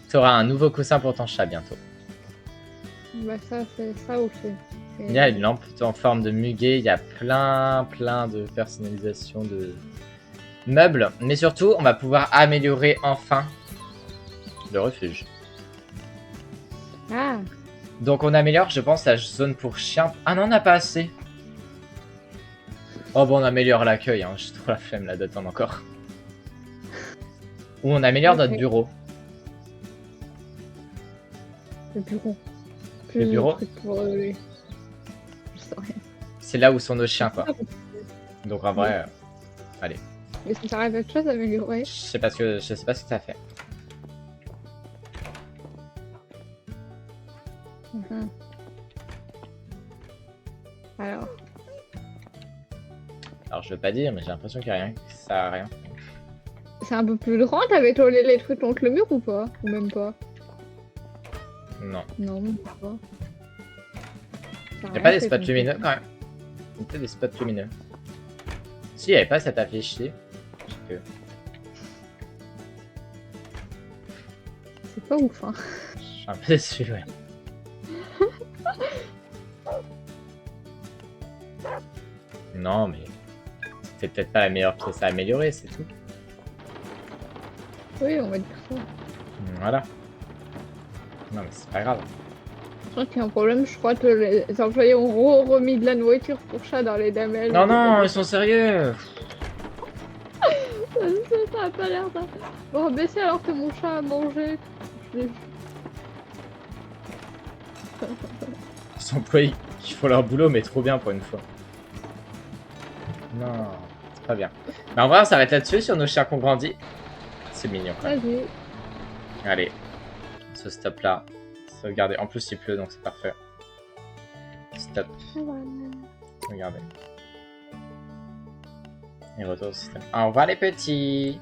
T'auras un nouveau coussin pour ton chat bientôt. Bah ça, c'est ça ou c'est... Il y a une lampe en forme de muguet, il y a plein de personnalisation de meubles. Mais surtout, on va pouvoir améliorer enfin le refuge. Ah, Donc on améliore, je pense, la zone pour chiens. Ah non, on n'a pas assez. Oh bon, on améliore l'accueil, hein. J'ai trop la flemme là d'attendre encore. Ou on améliore notre Ok. bureau. le bureau. Le Plus de bureau trucs pour les... Je sais rien. C'est là où sont nos chiens quoi. Donc en vrai, allez. Mais ça t'arrive à quelque chose à améliorer. Je sais pas ce que ça fait. Alors, Alors je veux pas dire, mais j'ai l'impression qu'il y a rien, que ça a rien. c'est un peu plus grand, t'avais collé les trucs contre le mur ou pas? Ou même pas? Non. Non, même pas. Il y a pas des spots lumineux quand même. Il y a peut-être des spots lumineux. Si, il n'y avait pas cette affiché. Que... C'est pas ouf, hein. Je suis un peu déçu, ouais. Non, mais c'est peut-être pas la meilleure pièce à améliorer, c'est tout. Oui, on va dire ça. Voilà. Non, mais c'est pas grave. Je crois qu'il y a un problème, je crois que les employés ont remis de la nourriture pour chat dans les damelles. Non, non, ils sont sérieux. Ça a pas l'air ça. Bon, baissez alors que mon chat a mangé. Les employés qui font leur boulot, mais trop bien pour une fois. Non, c'est pas bien. Mais en vrai, on s'arrête là-dessus sur nos chiens qu'on grandit. C'est mignon quand même. Vas-y. Allez, ce stop là. Sauvegarder. En plus, il pleut donc c'est parfait. Stop. Regardez. Et retour au système. Au revoir les petits.